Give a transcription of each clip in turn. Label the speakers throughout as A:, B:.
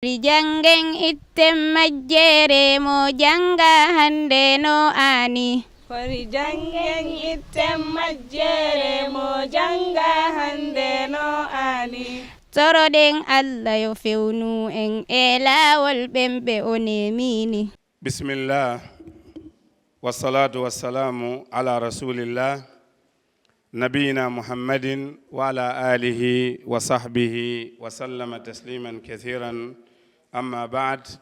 A: Rijangen itten majjere mo janga hande no ani.
B: Fori jangen itten majjere mo janga hande no ani.
A: Toroɗen Allah yo fewnu en e laawol ɓemɓe o nemini.
C: Bismillah wassalatu wassalamu ala rasulillah nabiyina muhammadin wa ala alihi wa sahbihi wa sallama tasliman kathiran amma ba'd.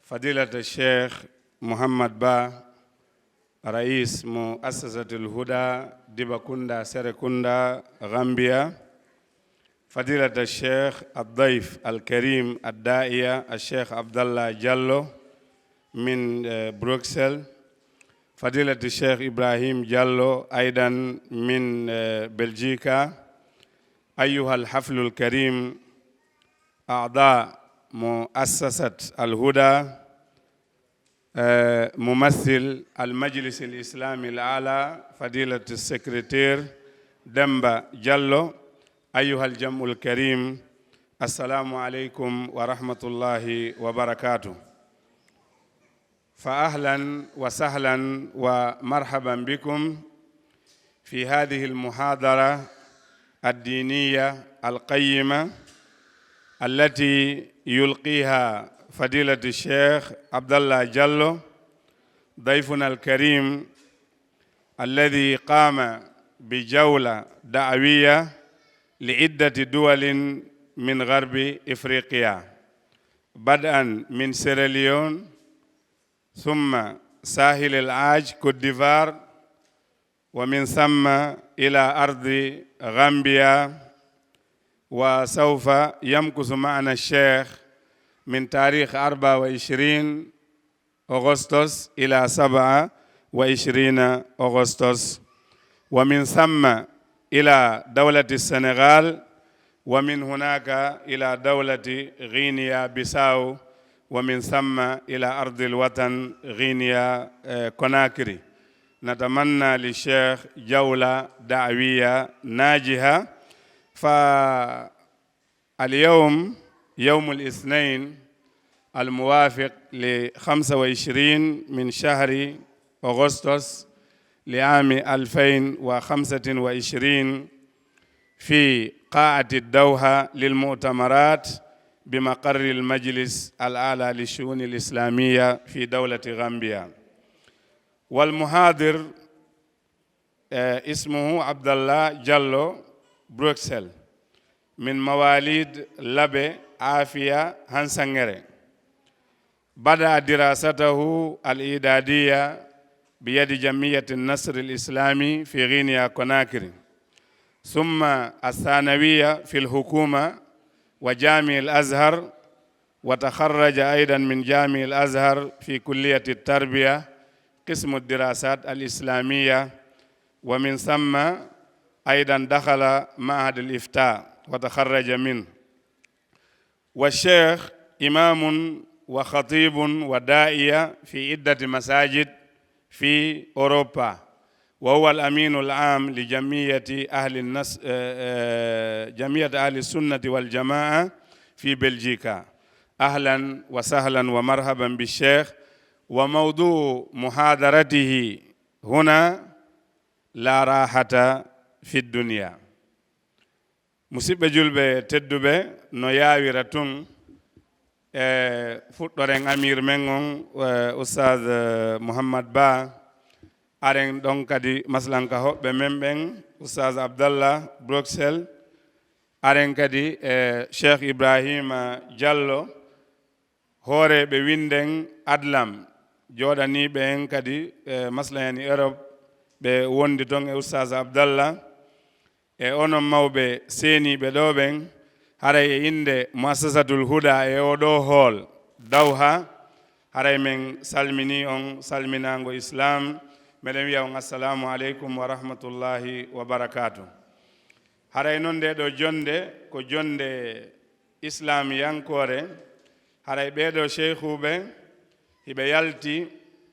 C: Fadilat al-Sheikh Muhammad Ba Rais Muassasatul Huda Dibakunda Serekunda Gambia. فضيلة الشيخ الضيف الكريم الداعية الشيخ عبدالله جالو من بروكسل. فضيلة الشيخ إبراهيم جالو أيضا من بلجيكا. أيها الحفل الكريم أعضاء مؤسسة الهدى، ممثل المجلس الإسلامي الأعلى فضيلة السكرتير دمبا جالو. أيها الجمع الكريم السلام عليكم ورحمة الله وبركاته. فأهلا وسهلا ومرحبا بكم في هذه المحاضرة الدينية القيمة التي يلقيها فضيلة الشيخ عبدالله جالو ضيفنا الكريم الذي قام بجولة دعوية لعدة دول من غرب إفريقيا، بدءا من سيراليون ثم ساحل العاج كوت ديفوار، ومن ثم إلى أرض غامبيا. وسوف يمكث معنا الشيخ من تاريخ 24 أغسطس إلى 27 أغسطس، ومن ثم إلى دولة السنغال، ومن هناك إلى دولة غينيا بيساو، ومن ثم إلى أرض الوطن غينيا كوناكري. نتمنى للشيخ جولة دعوية ناجحة. فاليوم يوم الاثنين الموافق ل25 من شهر أغسطس لعام 2025 في قاعة الدوحة للمؤتمرات بمقر المجلس الأعلى للشؤون الإسلامية في دولة غامبيا. والمحاضر اسمه عبدالله جالو بريكسل من مواليد لبي عافية هانسانغري. بدأ دراسته الإعدادية بيد جمعية النصر الإسلامي في غينيا كوناكري، ثم الثانوية في الحكومة وجامع الأزهر، وتخرج أيضا من جامع الأزهر في كلية التربية قسم الدراسات الإسلامية، ومن ثم أيضا دخل معهد الإفتاء وتخرج منه. والشيخ إمام وخطيب وداعية في عدة مساجد في أوروبا، وهو الأمين العام لجمعية جمعية أهل السنة والجماعة في بلجيكا. أهلا وسهلا ومرحبا بالشيخ. وموضوع محاضرته هنا لا راحة في الدنيا. مسيب جلبة تدبة نياوي رتون فوتورين أمير منغون أستاذ محمد با أرين دون كدي مثلا كهو بمنبن أستاذ عبدالله بروكسل، أرين كدي شيخ إبراهيم جالو هوري بويندن أدلم جوداني بين كدي مثلا يعني أوروب بوندي دون أستاذ عبدالله ono mawbe seni be doben haray inde muassasatul huda e odo hall dawha haray men salmini on salminango islam meden wiya on assalamu alaikum wa rahmatullahi wa barakatuh. Haray non de do jonde ko jonde islam yankore haray beedo sheikhube hibe yalti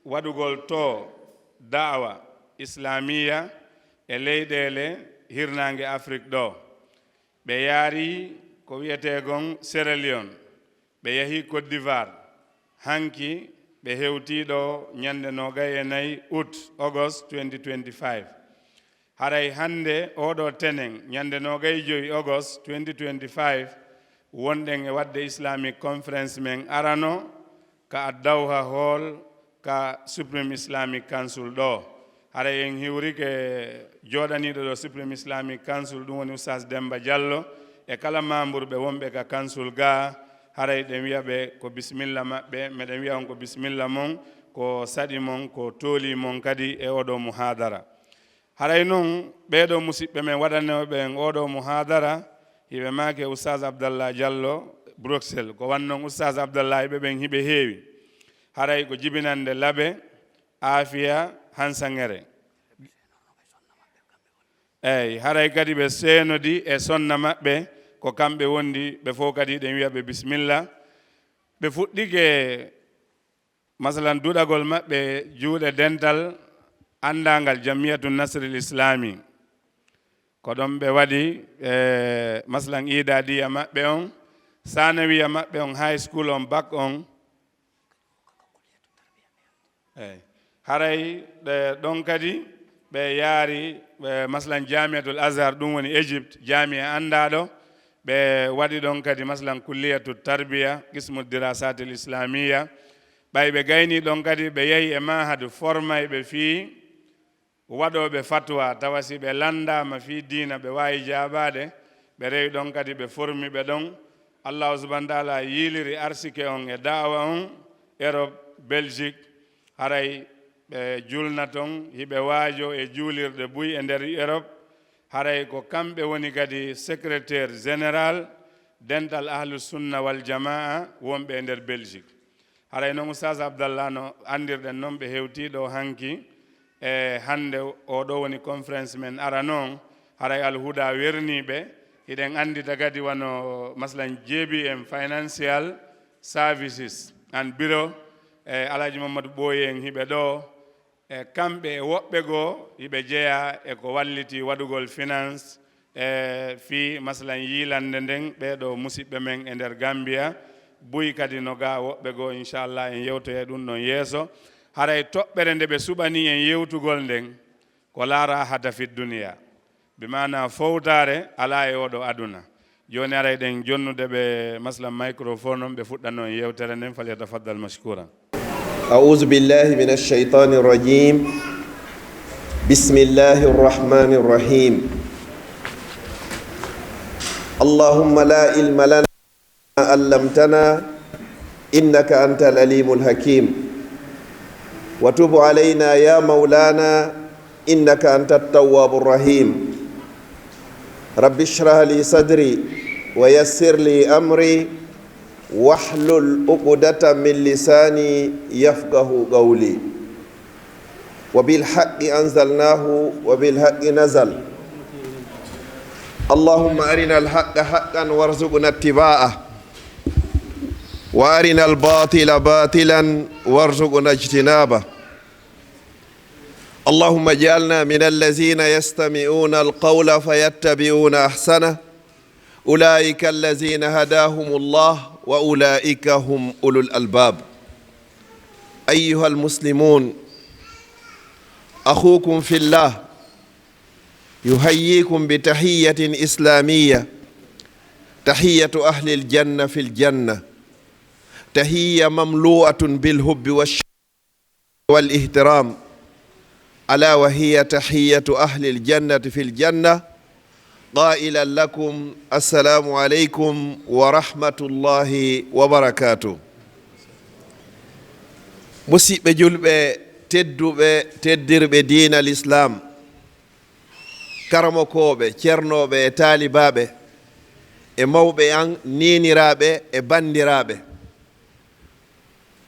C: wadugol to da'wa islamiya e leydele hirnange Afrique do be yaari ko wiyetegon Sierra Leone ɓe yahi Côte d'Ivoire hanki ɓe hewtiɗo ñande 24 août August 2025 haray hande oɗo tenen ñande 25 August 2025 wonɗen e wadde Islamic conference men arano ka Addawha hall ka Supreme Islamic Council ɗo haray en hiwri ke joɗaniɗo ɗo Supreme Islamic Council ɗum woni Oustass Demba Diallo e kala membre ɓe wonɓe ka council ga haray ɗen wiyaɓe ko bisimilla maɓɓe meɗen wiya on ko bisimilla mon ko saɗi mon ko tooli mon kadi e oɗo muhadara haray noon ɓeɗo musidɓe men waɗanoɓe en oɗo muhadara hiɓe make Oustass Abdalla Diallo Brixell ko wannon Oustass Abdalla ɓe ɓen hiɓe heewi haray ko jibinande laabe aafiya hansangere eyyi haray kadi ɓe seenodi e sonna maɓɓe ko kamɓe wondi ɓe fof kadi ɗen wiya ɓe bisimilla ɓe fuɗɗike masalan duɗagol maɓɓe juuɗe dental andangal jamiyatu nasril islami ko ɗon ɓe waɗi masalan idadiya maɓɓe on sanawiya maɓɓe on high school on bac on eyyi haray ɗon kadi ɓe yaari masalan jamiatul azhar ɗum woni Égypte jamia andaɗo ɓe waɗi ɗon kadi masalan kulliyatu tarbiya qismu dirasatil islamia ɓay ɓe gayni ɗon kadi ɓe yehi e mahadu formay ɓe fii waɗoɓe fatwa tawasi ɓe landama fi dina ɓe wawi jabade ɓe rewi ɗon kadi ɓe formi ɓe ɗon allahu subahana taala yiliri arsike on e dawa on Europe Belgique haray ɓe julna toon hiɓe waajo e juulirde buy e nder Europe haray ko kamɓe woni kadi secrétaire général dental ahlu sunna wal jamaa wonɓe e nder Belgique haray noon Oustass Abdallah no andirɗen noon ɓe hewtiɗo hanki e hande oɗo woni conférence men ara noon haray alhuda werniɓe hiɗen andita kadi wano masalan jeebi en financial services and bureau e Alaji Mamadou Ɓoye en hiɓe ɗo e kamɓe e woɓɓe goo hiɓe jeeya e ko walliti waɗugol finance e fi masalan yilande nden ɓeɗo musidɓe men e nder Gambia buy kadi no ga woɓɓe goo inchallah en yewtoye ɗum ɗon yeeso haray toɓɓere nde ɓe suɓani en yewtugol nden ko laara hadafi duniya bimana fowtare ala e oɗo aduna joni aray ɗen jonnude ɓe masalan microphone on ɓe fuɗɗano en yewtere nden falyatafaddal mashkura.
D: أعوذ بالله من الشيطان الرجيم بسم الله الرحمن الرحيم اللهم لا علم لنا ما علمتنا إنك أنت العليم الحكيم وتب علينا يا مولانا إنك أنت التواب الرحيم رب اشرح لي صدري ويسر لي أمري واحلل عقدة من لساني يفقه قولي وبالحق أنزلناه وبالحق نزل اللهم أرنا الحق حقا وارزقنا اتباعه وأرنا الباطل باطلا وارزقنا اجتنابه اللهم اجعلنا من الذين يستمعون القول فيتبعون أحسنه أولئك الذين هداهم الله وأولئك هم أولو الألباب أيها المسلمون أخوكم في الله يحييكم بتحية إسلامية تحية أهل الجنة في الجنة تحية مملوءة بالحب والاحترام ألا وهي تحية أهل الجنة في الجنة قائلا لكم السلام عليكم ورحمة الله وبركاته musidɓe julɓe tedduɓe teddirɓe diina l'islam karamokoɓe ceernoɓe e taalibaɓe e mawɓe an niniraɓe e bandiraɓe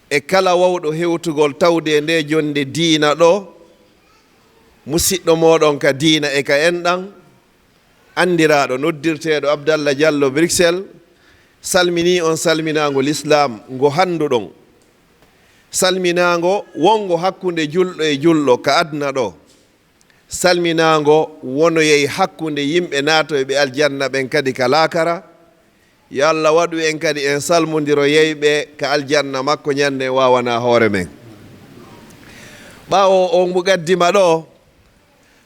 D: e kala wawɗo hewtugol tawde nde jonde diina ɗo musidɗo moɗon ka diina e ka enɗan andiraɗo noddirteɗo Abdalla Diallo Brixell salmini on salminago l'islam ngo handuɗon salminago wongo hakkunde julɗo e julɗo ka adna ɗo salminago wonoyey hakkunde yimɓe naatoyɓe aljanna ɓen kadi ka laakara yo Allah waɗu en kadi en salmodiro yeyɓe ka aljanna makko ñande wawana hoore men. ɓawo on mo gaddima ɗo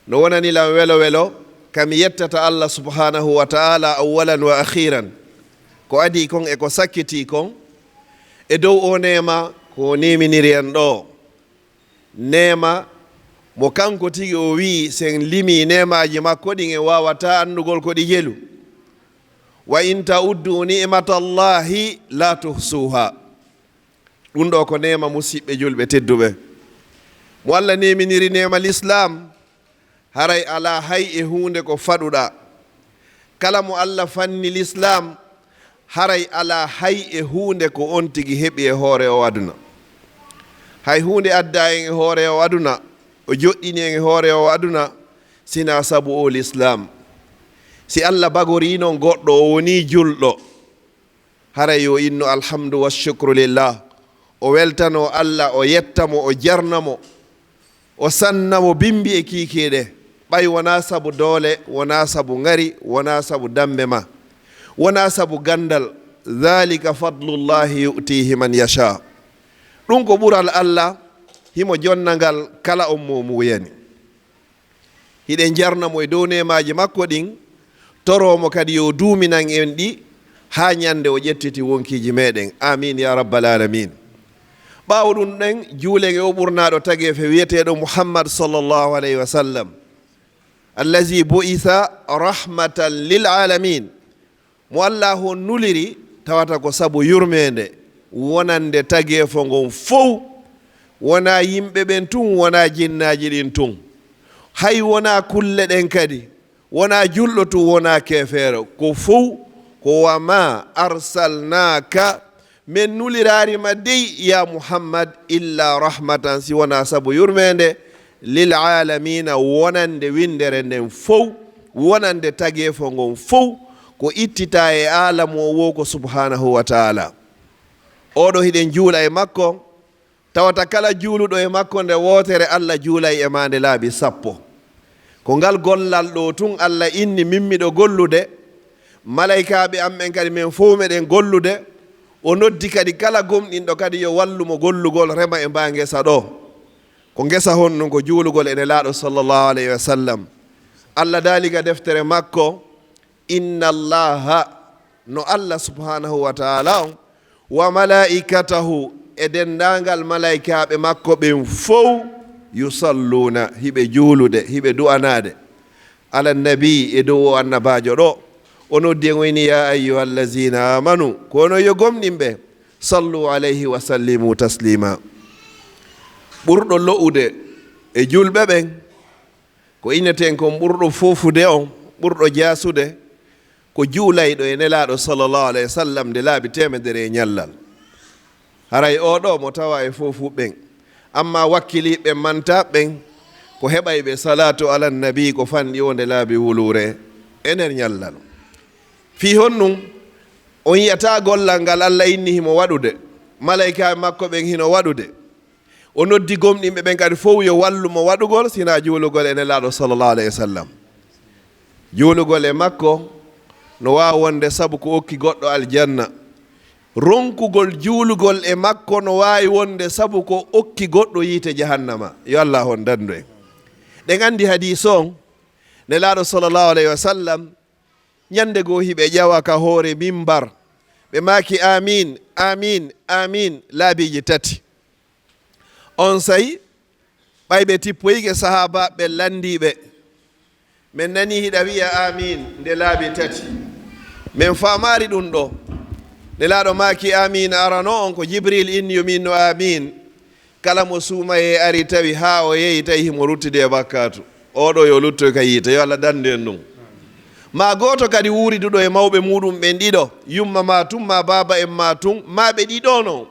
D: no wonanilam welo welo kami yettata Allah subhanahu wa ta'ala awalan wa akhiran ko adi kon e ko sakkiti kon e dow o nema ko neminiri en ɗo nema mo kanko tigi o wi sen limi nemaji makko ɗin e wawata andugol ko ɗi jelu wa in ta'uddu ni'matallahi la tuhsuha. ɗum ɗo ko nema musidɓe julɓe tedduɓe mo Allah neminiri nema l'islam haray ala hay e hunde ko faɗuɗa. kala mo Allah fanni l'islam haray ala hay e hunde ko on tigi heɓi e hoore o aduna. hay hunde adda en e hoore o aduna o joɗɗini en e hoore o aduna sina sabu o l'islam. si Allah bagori non goɗɗo o woni julɗo haray yo inno alhamdu washukru lillah, o weltano Allah, o yettamo, o jarnamo, o sannamo bimbi e kikiɗe. ɓay wona sabu doole, wona sabu ngari, wona sabu dambe ma, wona sabu gandal. dhalika fadlullahi yu'tihi man yasha. ɗum ko ɓural Allah himo jonnangal kala on mo muyani. hiɗen jarnamo e dow nemaji makko ɗin, toromo kadi yo duuminan en ɗi ha ñande o ƴettiti wonkiji meɗen. amin ya rabbal alamin. ɓawo ɗum ɗen juulen e o ɓurnaɗo tagefe wiyeteɗo Muhammad sallallahu alayhi wa sallam allazi bu'itha rahmatan lil alamin. mo Allah ho nuliri tawata ko sabu yurmede wonande tagefo ngon fof, wona yimɓe ɓen tun, wona jinnaji ɗin tun, hay wona kulle ɗen kadi, wona julɗo tun, wona kefere, ko fof ko wama arsalnaka min nulirarima dey ya Muhammad illa rahmatan, si wona sabu yurmede lil alamina, wonande windere nden fof, wonande tagefo ngon fof ko ittita e alamu o wo ko subhanahu wa ta'ala. oɗo hiɗen juula e makko, tawata kala juuluɗo e makko nde wotere Allah juulay e mande laabi 10. ko ngal gollal ɗo tun Allah inni mimmiɗo gollude, malaikaɓe amɓen kadi min fof meɗen gollude. o noddi kadi kala gomɗinɗo kadi yo wallumo gollugol rema e mba ngesa ɗo. ko ngesa honnon ko juulugol ene laaɗo sallallahu alayhi wa sallam. Allah daaliga deftere makko, inna allaha, no Allah subhanahu wa ta'ala on, wa malaikatahu, e dendangal malaikaɓe makko ɓen fof, yusalluna, hiɓe juulude, hiɓe du'anade, ala nabi, e dow o annabajo ɗo. o noddi en wayni ya ayyuha allazina amanu, kono yo gomɗinɓe, sallu alayhi wa sallimu taslima. ɓurɗo lo'ude e julɓe ɓen ko inneten kon ɓurɗo fofude on, ɓurɗo jasude, ko juulayɗo e nelaɗo sallallahu alayhi wa sallam nde laabi temedere e ñallal. haray oɗo mo tawa e fofu ɓen, amma wakkiliɓe manta ɓen ko heɓayɓe salatu ala nabi ko fanɗi o nde laabi wulure e nder ñallal. fi honnum on yiyata gollal ngal Allah inni himo waɗude, malaikaɓe makko ɓen hino waɗude. o noddi gomɗinɓe ɓen kadi fof yo wallumo waɗugol, sina juulugol e nelaɗo sallallahu alayhi wa sallam. juulugol e makko no wawi wonde sabu ko okki goɗɗo aljanna. ronkugol juulugol e makko no wawi wonde sabu ko okki goɗɗo yiite jahannama. yo Allah hon dandu en. ɗen andi hadis on nelaɗo sallallahu alayhi wa sallam ñande goo hiɓe ƴawa ka hoore mimbar ɓe maki amin amin amin laabiji 3. on sayi ɓayɓe tippoyke sahaba ɓe landiɓe, min nani hiɗa wiya amin nde laabi 3. min famari ɗum ɗo. nelaɗo maki amin arano on ko jibril inni yomin no amin, kala mo suumaye ari tawi ha o yehi tawi himo ruttude e bakkatu, oɗo yo luttoy ka yiita. yo Allah dande en ɗum. ma goto kadi wuriduɗo e mawɓe muɗum ɓen ɗiɗo, yumma ma tum, ma baba en ma tum, ma ɓe ɗiɗo no,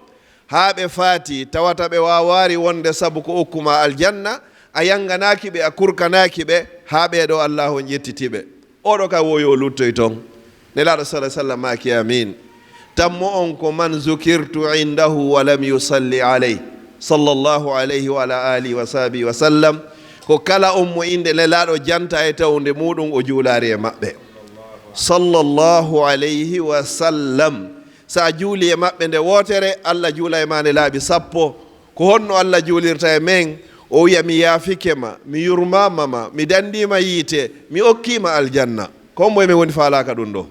D: ha ɓe faati tawata ɓe wawari wonde sabu ko okkuma aljanna, a yanganaki ɓe, a kurkanaki ɓe, ha ɓeɗo Allah on ƴettitiɓe. oɗo ka wo yo luttoy toon. nelaɗo sallah sallam maki amin. tammo on ko man zukirtu indahu wa lam yusalli alayhi sallallahu alayhi wa ala alihi wa sahbihi wa sallam, ko kala on mo inde nelaɗo janta e tawde muɗum o juulari e maɓɓe sallallahu alayhi wa sallam. sa juuli e maɓɓe nde wootere Allah juula e ma nde laaɓi 10 ko honno Allah juulirta e men o wiya mi yaafike ma mi yurmama ma mi dandima yiite mi okkima aljanna. ko moye men woni faalaka ɗum ɗo.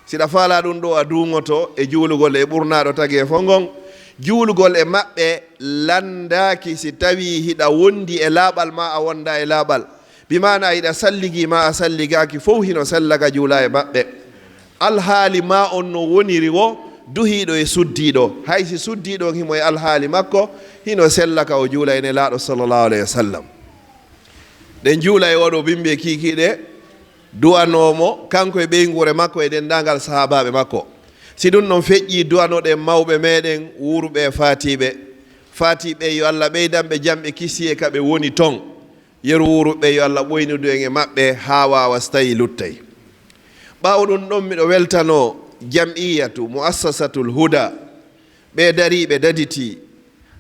D: siɗa faala ɗum ɗo a duŋoto e juulugol e ɓurnaɗo tagi e fo ngon juulugol e maɓɓe landaki si tawi hiɗa wondi e laaɓal ma a wonda e laaɓal bimana hiɗa salligi ma a salligaki fof hino sellaga juula e maɓɓe. alhaali ma on no woniri wo duhiɗo e suddiɗo haysi suddiɗo himo e alhaali makko hino sellaka o juula ene laaɗo sallllahu alayhi wa sallam. ɗen juula e oɗo bimɓe kikiɗe duwanomo kanko e ɓeygure makko e dendagal sahabaɓe makko. si ɗum noon feƴƴi duwanoɗen mawɓe meɗen wuruɓe fatiɓe yo Allah ɓeydanɓe jamɓe kisi e kaɓe woni ton. yeru wuruɓe yo Allah ɓoynudu en e maɓɓe ha wawa so tawi luttay. ɓawo ɗum ɗon miɗo weltano jam'iyatu muassasatul huda ɓe dariɓe daditi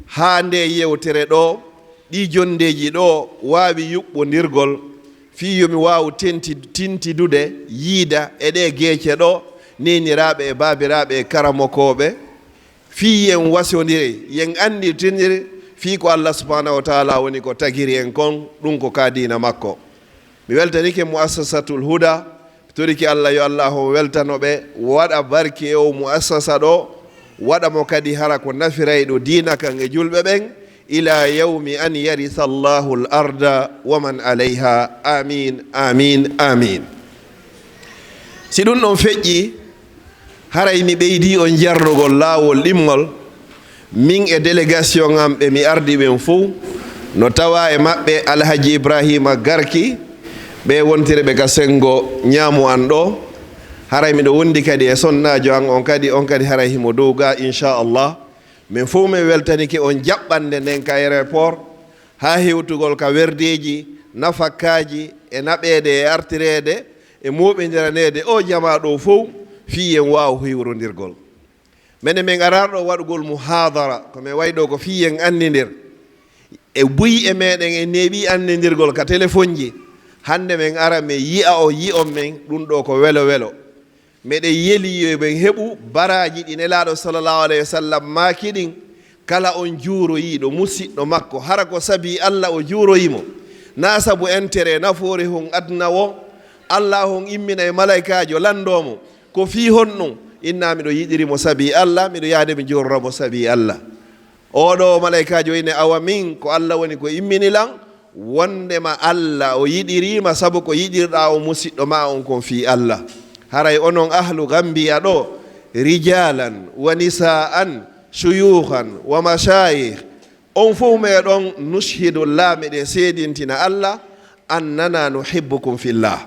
D: ha nde yewtere ɗo ɗi jondeji ɗo wawi yuɓɓodirgol fi yomi wawu tintidude yiida e ɗe geece ɗo neniraɓe e babiraɓe e karamokoɓe fi yen wasodiri yen andirtiniri fi ko Allah subhanahu wa taala woni ko tagiri en kon ɗum ko ka dina makko. mi weltanike muassasatul huda toriki Allah yo Allah o weltanoɓe waɗa barke e o muassasa ɗo waɗa mo kadi hara ko nafiray ɗo dina kan e julɓe ɓen ila yawmi an yaritha Allahu l arda wa man alayha. amin amin amin. si ɗum ɗon feƴƴi haray mi ɓeydi on jarrugol laawol ɗimgol min e délégation am ɓe mi ardi ɓen fo no tawa e maɓɓe alhaji ibrahima garki ɓe wontire ɓe ka sengo ñaamu an ɗo haray miɗo wondi kadi e sonnajo an on kadi haray himo dow ga inchallah min fof min weltanike on jaɓɓande nden ka aéroport ha hewtugol ka werdeji nafakkaji e naɓede e artirede e moɓediranede o jama ɗo fof fi en waw hiwrodirgol. mene min ararɗo waɗugol muhadara komin wayɗo ko fi en andidir e buyi e meɗen e neeɓi andidirgol ka téléphone ji. hande men ara men yi'a o yi'on men ɗum ɗo ko welo welo meɗen yeli yoɓen heɓu baraji ɗi nelaɗo sallllahu alayhi wa sallam makiɗin kala on juuroyiɗo musidɗo makko hara ko saabi Allah o juuroyimo na saabu intérêt nafoore hon adna wo Allah hon immina e malaikajo landomo ko fi honɗum inna miɗo yiɗirimo saabi Allah miɗo yaade mi jorramo saabi Allah. oɗo malaikajo ine awa min ko Allah woni ko imminilan wondema Allah o yiɗirima sabu ko yiɗirɗa o musidɗo ma on kon fi Allah. haray onon ahlu Gambia ɗo rijalan wa nisaan shuyuhan wa mashayikh on fof meɗon nushhidu laamiɗe seedintina Allah annana nuhibbukum fillah.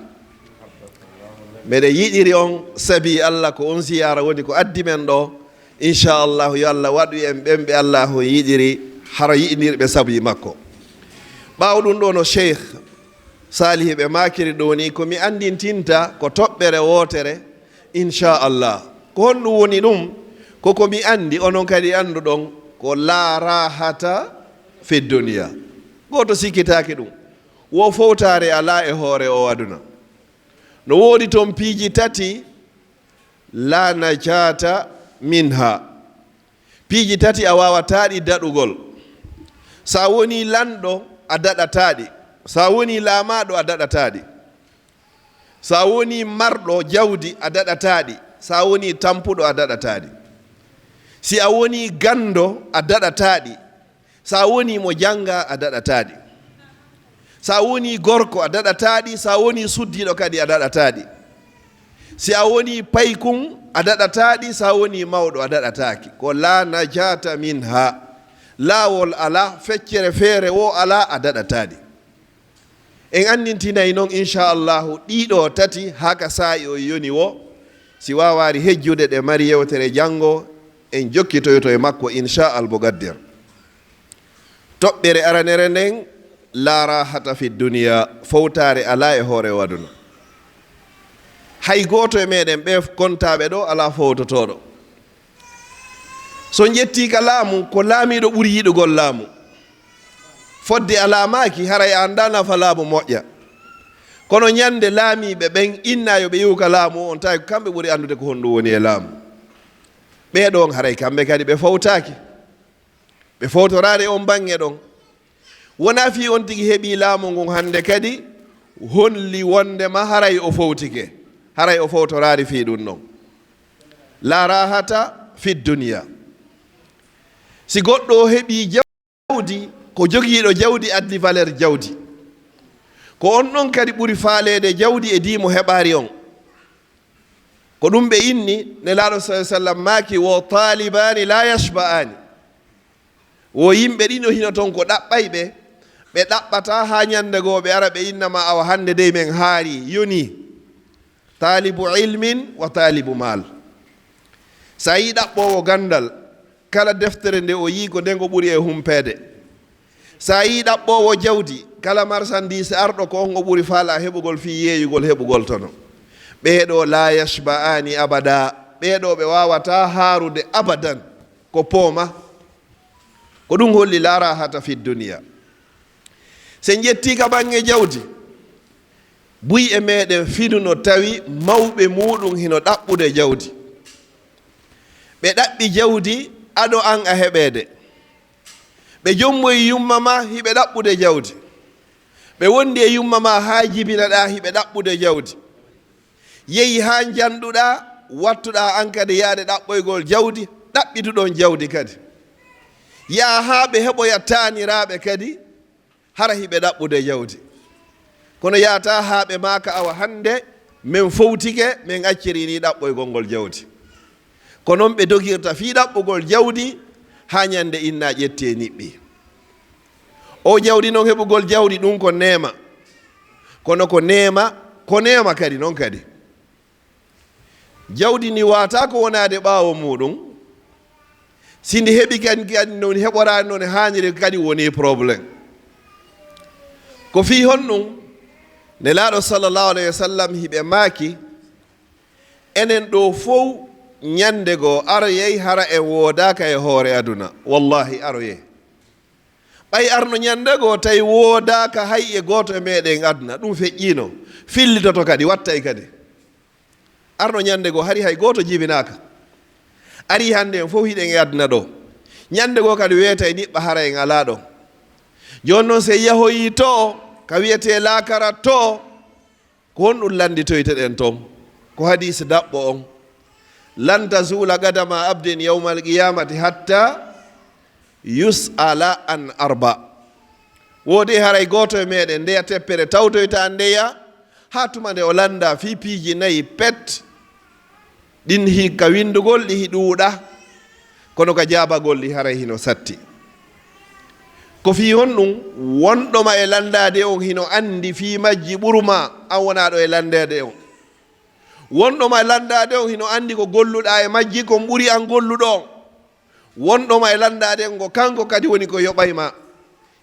D: meɗe yiɗiri on sabi Allah ko on ziyara woni ko addi men ɗo inchallahu yo Allah waɗu en ɓenɓe Allah o yiɗiri hara yiɗinirɓe sabi makko. ɓaawo ɗum ɗo no cheikh salihi ɓe makiri ɗo ni komi andintinta ko toɓɓere wootere inchallah ko honɗum woni ɗum kokomi andi onon kadi anduɗon ko la rahata fi duniya. goto sikkitaki ɗum wo fowtare ala e hoore o aduna no woodi toon piiji tati la najata minha. piiji tati a wawataɗi daɗugol. sa woni lanɗo a daɗataɗi, sa woni laamaɗo a daɗataɗi, sa woni marɗo jawdi a daɗataɗi, sa woni tampuɗo a daɗataɗi, si a woni gando a daɗataɗi, sa woni mo janga a daɗataɗi, sa woni gorko a daɗataɗi, sa woni suddiɗo kadi a daɗataɗi, si a woni paykun a daɗataɗi, sa woni mawɗo a daɗataki. ko la najata minha. laawol ala feccere feere wo ala a daɗataɗi. en andintinayi noon inchallahu ɗiɗo tati haka saa'i o yoni wo si wawari hejjude ɗe mari yewtere janngo en jokkitoyto e makko inchallah bo gadder. toɓɓere aranere nden la rahata fi duniya fowtare ala e hoore waduna. hay goto e meɗen ɓe kontaɓe ɗo ala fowtotoɗo. so jetti ka laamu ko laamiɗo ɓuri yiɗugol laamu fodde a laamaki haray anda nafa laamu moƴƴa. kono ñande laamiɓe ɓen innayo ɓe yiwka laamu on tawi kamɓe ɓuri andude ko honɗum woni e laamu ɓeɗon haray kamɓe kadi ɓe fawtaki ɓe fawtorade on bange ɗon wona fi on tigi heeɓi laamu ngun hande kadi holli wondema haray o fawtike haray o fawtorade fi ɗum ɗon la rahata fi dunia si goɗɗo heeɓi jawdi ko jogiiɗo jawdi addi valeur jawdi ko on ɗon kadi ɓuri faalede jawdi e dimo heɓari on ko ɗum ɓe inni nelaɗo sa sallam maaki wo talibani la yashba'ani wo yimɓe ɗino hino toon ko ɗaɓɓay ɓe ɗaɓɓata ha ñande goo ɓe ara ɓe innama awa hande dey men haari yoni talibu ilmin wa talibu mal sa yi ɗaɓɓowo gandal kala deftere nde o yi ko nden ko ɓuri e humpede sa yi ɗaɓɓowo jawdi kala marchandise arɗo ko on o ɓuri faala heɓugol fi yeeyugol heɓugol tono ɓeeɗo la yashba'ani abada ɓeeɗo ɓe wawata haarude abadan ko pooma ko ɗum holli la rahata fi dunia sen jetti ka bange jawdi buy e meɗen finu no tawi mawɓe muɗum hino ɗaɓɓude jawdi ɓe ɗaɓɓi jawdi aɗo an a heɓede ɓe jommoyi yumma ma hiɓe ɗaɓɓude jawdi ɓe wondi e yumma ma ha jibinaɗa hiɓe ɗaɓɓude jawdi yehi ha janɗuɗa wattuɗa an kadi yaade ɗaɓɓoygol jawdi ɗaɓɓituɗon jawdi kadi yaa ha ɓe heɓoya taniraɓe kadi hara hiɓe ɗaɓɓude jawdi kono yata ha ɓe maka awa hande min fowtike min accirini ɗaɓɓoygol ngol jawdi ko noon ɓe dogirta fi ɗaɓɓugol jawdi ha ñande inna ƴette niɓɓi o jawdi noon heɓugol jawdi ɗum ko nema kono ko nema kadi noon kadi jawdi ni wata ko wonade ɓaawo muɗum sindi heɓi kadi noon heɓorani noon haniri kadi woni probléme ko fi honɗum nelaɗo sallllahu alayhi wa sallam hiɓe maaki enen ɗo fof ñande goo aroyey hara en woodaka e hoore aduna wallahi aroye ɓay arno ñande goo tawi woodaka hay e goto e meɗen aduna ɗum feƴƴino fillitoto kadi wattay kadi arno ñande goo hari hay goto jibinaka ari hande en fof hiɗen e aduna ɗo ñande goo kadi wiyete e niɓɓa hara en ala ɗo joni noon se yahoyi to ka wiyete lakara to ko honɗum landitoyteɗen toon ko hadise daɓɓo on lan tazula gadama abdin yawma alqiyamati hatta yus'ala an arba woodi haray goto e meɗen ndeya teppere tawtoyta ndeya ha tuma nde o landa fi piiji nayi pet ɗin hi ka windugol ɗi hi ɗuuɗa kono ka jabagol ɗi haray hino satti ko fi honɗum wonɗoma e landade on hino andi fi majji ɓuruma an wonaɗo e landede on wonɗoma e landade on hino andi ko golluɗa e majji kon ɓuri an golluɗo on wonɗoma e landade on ko kanko kadi woni ko yoɓayma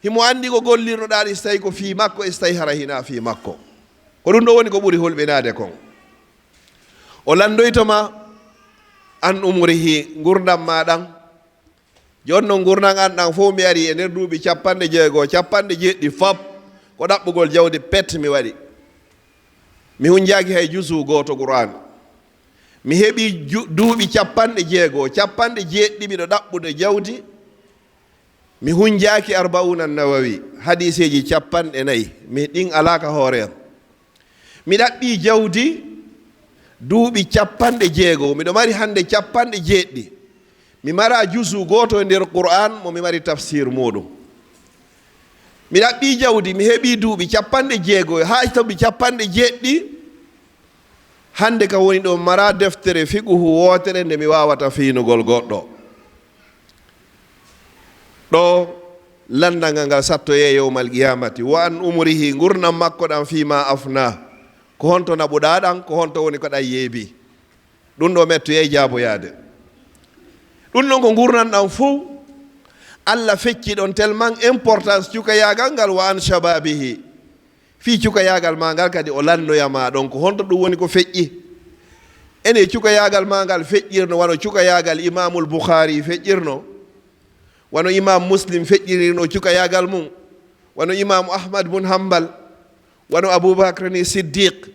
D: himo andi ko gollirnoɗa ɗi so tawi ko fi makko e so tawi hara hina fi makko ko ɗum ɗo woni ko ɓuri hulɓinade kon o landoytoma an umrihi gurdam maɗan joni noon gurdam an ɗan fof mi ari e nder duuɓi 90 fab ko ɗaɓɓugol jawdi pet mi waɗi mi hunjaki hay jusu goto qur'an mi heɓi duuɓi 60 miɗo ɗaɓɓude jawdi mi hunjaki arbauna nawawi hadiseji 40 mi ɗin alaka hoore am mi ɗaɓɓi jawdi duuɓi 60 miɗo mari hande 70 mi mara jusu goto e nder qur'an mo mi mari tafsir muɗum mi ɗaɓɓi jawdi mi heɓi duuɓi 60 ha toɓi 70 hande ka woni ɗo mara deftere fiqhu wotere nde mi wawata fiinugol goɗɗo ɗo landangal ngal sattoye yawmal qiyamati wa an umrihi gurnam makko ɗan fima afna ko honto naɓuɗa ɗan ko honto woni ko ɗan yeebi ɗum ɗo mettoye jaaboyade ɗum ɗon ko gurnam ɗan fof Allah fecci ɗon tellement importance cukayagal ngal wa an shababihi fi cukayagal ma ngal kadi o lannoyama ɗon ko honto ɗum woni ko feƴƴi ene cukayagal ma ngal feƴƴirno wano cukayagal imamul Bukhari feƴƴirno wano imam Muslim feƴƴirirno cukayagal mum wano imam Ahmad bun Hanbal wano Aboubacre ni Siddiq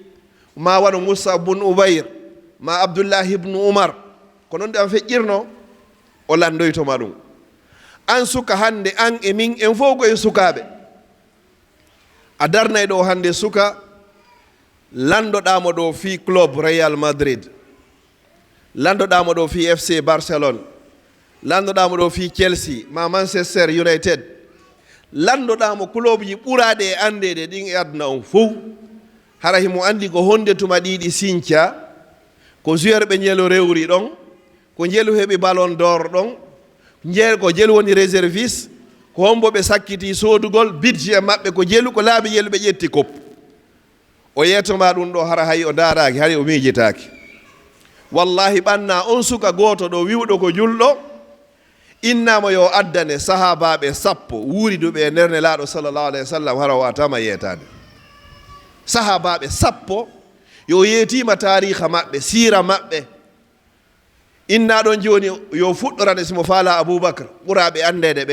D: ma wano Moussa bun Ubayr ma Abdullah ibn Umar ko noon de an feƴƴirno o landoytoma ɗum an suka hande an e min en fof koye sukaɓe a darnay ɗo hande suka landoɗamo ɗo fi club Real Madrid, landoɗamo ɗo fi FC Barcelone, landoɗamo ɗo fi Chelsea ma Manchester United, landoɗamo club ji ɓuraɗe e andede ɗin e aduna on fof hara himo andi ko honde tuma ɗiɗi sinthia ko joueur ɓe ñelo rewri ɗon ko jelu heɓi ballon d'or ɗon ko jelu woni réservice ko hombo ɓe sakkiti sodugol budget maɓɓe ko jelu ko laaɓi jelu ɓe ƴetti kop o yetoma ɗum ɗo hara hay o daraki hay o miijitaki wallahi ɓanna on suka goto ɗo wiwɗo ko julɗo innama yo addane sahabaɓe 10 wuuriduɓe e nder nelaɗo sallllahu alayhi wa sallam hara watama yetade sahabaɓe 10 yo yetima tariha maɓɓe sira maɓɓe inna ɗon joni yo fuɗɗorane simo faala Aboubacre ɓuraɓe andede ɓe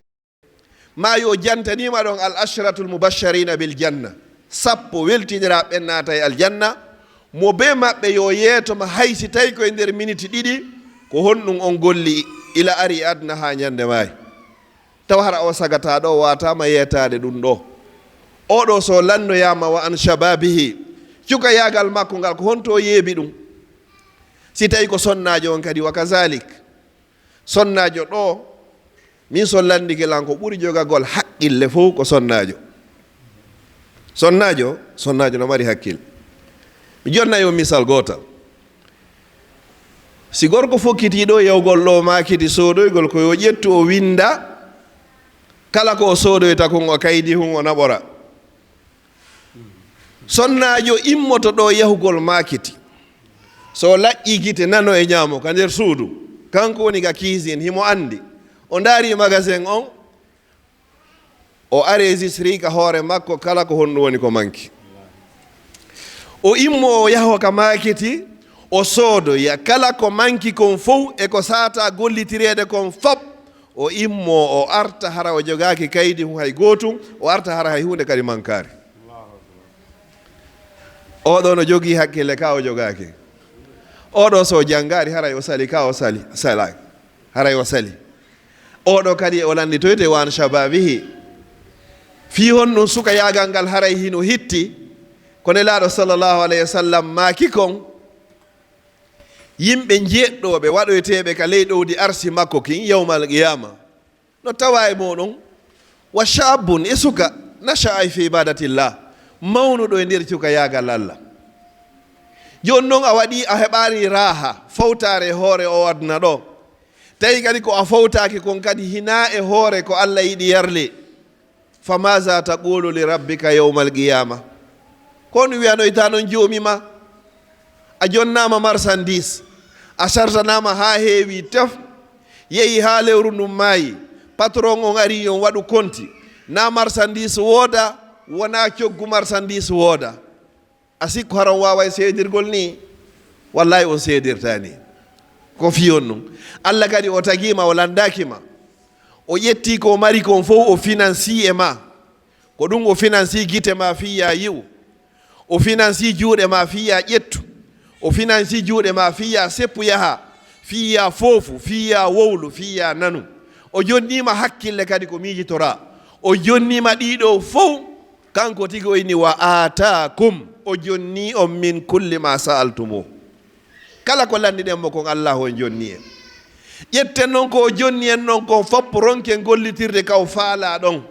D: ma yo jantanima ɗon al ashratul mubashsharina bil janna 10 weltinira ɓe naata e aljanna mo be maɓɓe yo yeetoma haysi tawi koye nder minute 2 ko honɗum on golli ila ari adna ha ñande maayi taw hara o sagata ɗo watama yeetade ɗum ɗo oɗo so lannoyama wa an shababihi cuka yagal makko ngal ko honto yeebi ɗum si tawi ko sonnajo on kadi wa kazalik sonnajo ɗo min so landiguelan ko ɓuuri jogagol haqqille fof ko sonnajo no mari hakkille mi jonnayo misal gotal si gorko fokkitiɗo yewgol ɗo makiti sodoygol ko yo ƴettu o winda kala ko o sodoyta kon o kaydi hun o naɓora sonnajo immoto ɗo yahugol makiti so laƴƴi gite nano e ñaamo ka nder suudu kanko woni ga cuisine himo andi o daari magasin on o enregistre ka hoore makko kala ko honɗum woni ko manki o immo o yaho ka makiti o soodoya kala ko manki kon fof e ko sata gollitirede kon fop o immo o arta hara o jogaki kaydi hu hay gotum o arta hara hay hunde kadi mankari oɗo no jogui hakkille ka o jogaki oɗo so janggari haray o sali ka o sali haray o sali oɗo kadi o landitoyte wan shababihi fi honɗum suka yagal ngal haray hino hitti ko nelaɗo sallllahu alayhi wa sallam maki kon yimɓe jeɗɗoɓe waɗoyteɓe ka ley ɗowdi arsi makko kin yawmal qiyama no tawa e moɗon wa shabun e suka nasha'a fi ibadatillah mawnuɗo e nder cuka yagal Allah joni noon a waɗi a heɓani raha fawtare hoore o aduna ɗo tawi kadi ko a fawtaki kon kadi hina e hoore ko Allah yiɗi yarle fa maza taqulu li rabbika yawmal qiyama ko no wiyanoyta noon jomima a jonnama marchandise a sartanama ha heewi tef yeehi ha lewru ndum maayi patron on ari on waɗu konti na marchandise wooda wona coggu marchandise wooda a sikku haran wawa e seedirgol ni wallahi on seedirtani ko fiyon ɗum Allah kadi o tagima o landakima o ƴetti ko mari kon fof o financie e ma ko ɗum o financie guite ma fiya yiw o financie juuɗe ma fiya ƴettu o financie juuɗe ma fiya seppu yaha fiya foofu fiya wowlu fiya nanu o jonnima hakkille kadi ko miijitora o jonnima ɗiɗo fof kanko tigi o inni wa atakum o jonni on min kulli ma sa'altumu kala ko landiɗen mo kon Allah on jonni en ƴetten noon ko o jonni en noon kon fopp ronken gollitirde kaw faala ɗon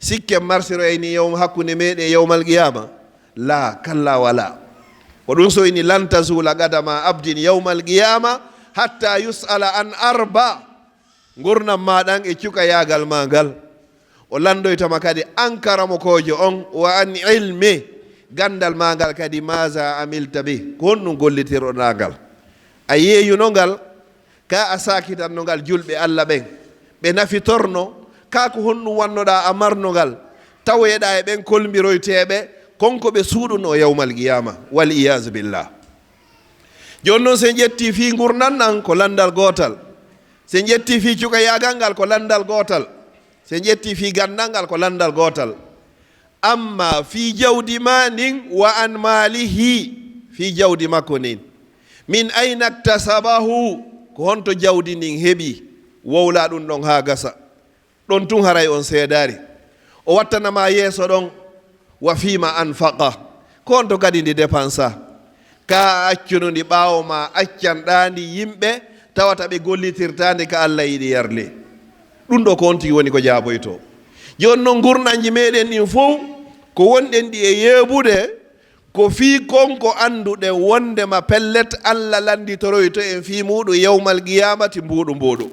D: sikke marsiro eyni hakkunde meɗen yawmal qiyama la kalla wala ko ɗum so ini lan tazula qadama abdin yawmal qiyama hatta yus'ala an arba gurnam maɗan e cuka yagal ma ngal o landoytama kadi ankaramo kojo on wa an ilmi gandal ma ngal kadi maza amilta bi ko honɗum gollitiroɗa ngal a yeeyuno ngal ka a sakitanno ngal julɓe Allah ɓen ɓe nafitorno ka ko honɗum wannoɗa a marno ngal tawoyeɗa e ɓen kolmbiroyteɓe konko ɓe suuɗuno yawmal qiyama wal iyasu billah joni noon sen ƴetti fi gurnan nan ko landal gotal sen ƴetti fi cuka yagal ngal ko landal gotal sen ƴetti fi gandal ngal ko landal gotal amma fi jawdi ma nin wa an malihi fi jawdi makko nin min ayna iktasabahu ko honto jawdi nin heɓi wowla ɗum ɗon ha gasa ɗon tun haray on seedari o wattanama yeeso ɗon wa fima anfaqa ko honto kadi ndi dépensa ka accuno ndi ɓaawo ma accanɗandi yimɓe tawata ɓe gollitirtande ka Allah yiɗi yarle ɗum ɗo ko on tigi woni ko jaaboyto joni noon gurnanji meɗen ɗin fof ko wonɗen ɗi e yeeɓude ko fii konko anduɗe wondema pellet Allah landitoroyto en fii muɗum yawmal qiyamati mbuɗo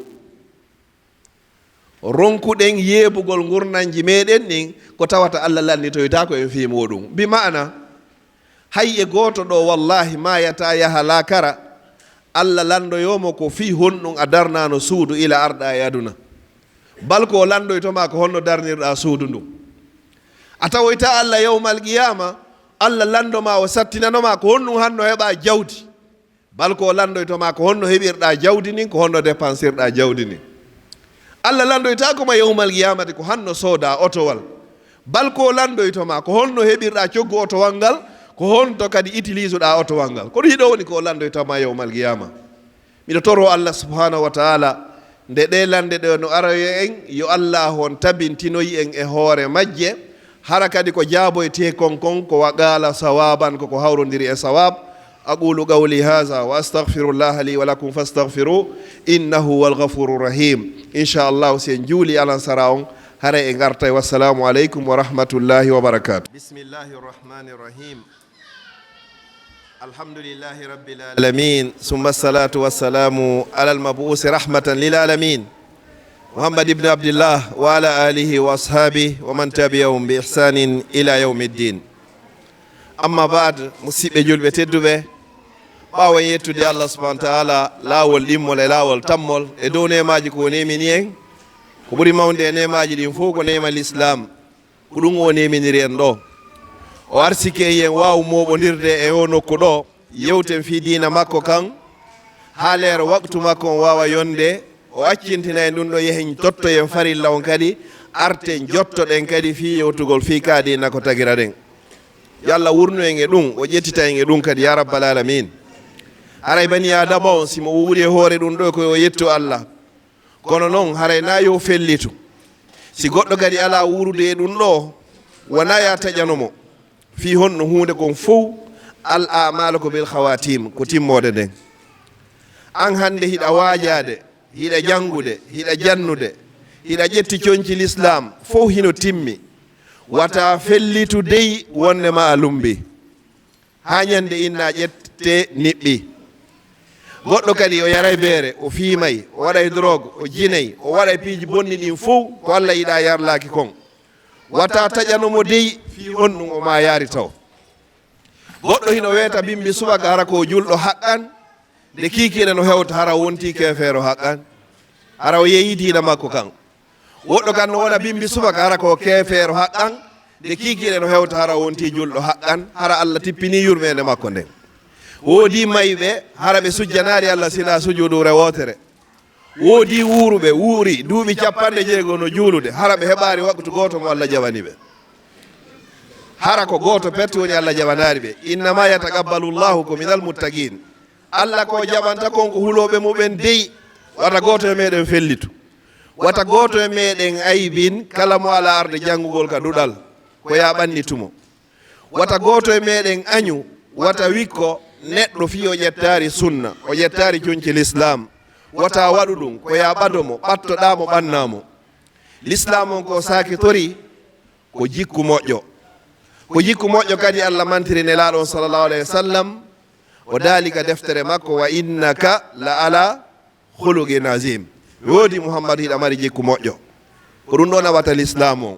D: ronkuɗen yeeɓugol gurnanji meɗen ɗin ko tawata Allah landitoyta ko en fii muɗum bi ma'ana hay e goto ɗo wallahi ma yata yaha lakara Allah landoyomo ko fii honɗum a darnano suudu ila arɗa e aduna bal ko landoytoma ko honno darnirɗa suudu ndum a tawoyta Allah yawmal qiyama Allah landoma o sattinanoma ko honɗum hanno heɓa jawdi bal ko landoytoma ko honno heɓirɗa jawdi nin ko honno dépensirɗa jawdi nin Allah landoyta koma yawmal qiyamati ko hanno sooda otowal bal ko landoytoma ko honno heɓirɗa coggu otowal ngal ko honto kadi utilise ɗa otowal ngal kono hiɗo woni ko landoytama yawmal qiyama miɗo toro Allah subhanahu wa taala nde ɗe lande ɗe no arayo en yo Allah hon tabintinoyi en e hoore majje hara kadi ko jaaboyte kon ko waqala sawaban koko hawrodiri e sawab aqulu qawli hadha wa astaghfirullah li wa lakum fastaghfiru innahu wal ghafurur rahim inchallahu si en juuli alansara on hara e garta wassalamu aleykum wa rahmatullahi wa barakatuh bismillahir rahmanir rahim alhamdulillahi rabbil alamin summa salatu wassalamu ala al-mab'usi rahmatan lil alamin Muhammad ibn Abdullah wa ala alihi wa ashabihi wa man tabi'ahum bi ihsanin ila yawmiddin amma ba'd musidɓe julɓe tedduɓe ɓawa yettude Allah subhanahu wa ta'ala lawol ɗimmol e lawol tammol e dow nemaji ko nemini en ko ɓuri mawde e nemaji ɗin fof ko nema l'islam ko ɗum o neminiri en ɗo o arsike yen waw moɓodirde e o nokku ɗo yewten fi dina makko kan ha leero waktu makko on wawa yonde o accintina e ɗum ɗo yehen tottoyen farilla on kadi arten jottoɗen kadi fi yewtugol fi kaadina ko tagira ɗen yo Allah wurnu en e ɗum o ƴettita en e ɗum kadi ya rabbal alamin haray bani adama on simo wuuri e hoore ɗum ɗo ko o yetto Allah kono noon haray na yo fellitu si goɗɗo kadi ala wurude e ɗum ɗo wona ya taƴanomo fi honno hunde kon fof al amal ko bil khawatim ko timmode nden an hande hiɗa waajade hiɗa jangude hiɗa jannude hiɗa ƴetti coñci l'islam fof hino timmi wata fellitu dey wondema a lumbi ha ñande inna ƴette niɓɓi goɗɗo kadi o yaray beere o fiimay o waɗay drogue o jinay o waɗay piiji bonni ɗin fof ko Allah yiɗa yarlaki kon wata taƴanomo dey fi honɗum o ma yaari taw goɗɗo hino weeta bimbi subaka hara ko julɗo haqqan nde kikiɗe no hewta hara wonti kefeero haqqan hara o yeeyi diina makko kan woɗɗo kan no wona bimbi subaka hara ko kefeero haqqan nde kikiɗe no hewta hara wonti julɗo haqqan hara Allah tippini yurmede makko nden woodi mayɓe hara ɓe sujjanari Allah sina sujudu rewotere woodi wuuruɓe wuuri duuɓi 60 no juulude hara ɓe heɓari waktu goto mo Allah jawani ɓe hara ko goto petti woni Allah jabanari ɓe innama yataqabbalu llahu ko minal muttaqin Allah ko jaɓanta kon ko huloɓe muɓen dey wata goto e meɗen fellitu wata goto e meɗen aybin kala mo ala arde janngugol ka duɗal ko ya ɓannitumo wata goto e meɗen añu wata wikko neɗɗo fi o ƴettari sunna o ƴettari coñci l'islam wata waɗu ɗum ko ya ɓadomo ɓattoɗamo ɓannamo l'islam on ko sakitori ko jikku moƴƴo ko jikku moƴƴo kadi Allah mantiri nelaɗon sallallahu alayhi wa sallam o daalika deftere makko wa innaka la ala khuluqin azim woodi Muhammad hiɗa mari jikku moƴƴo ko ɗum ɗo nawata l'islam on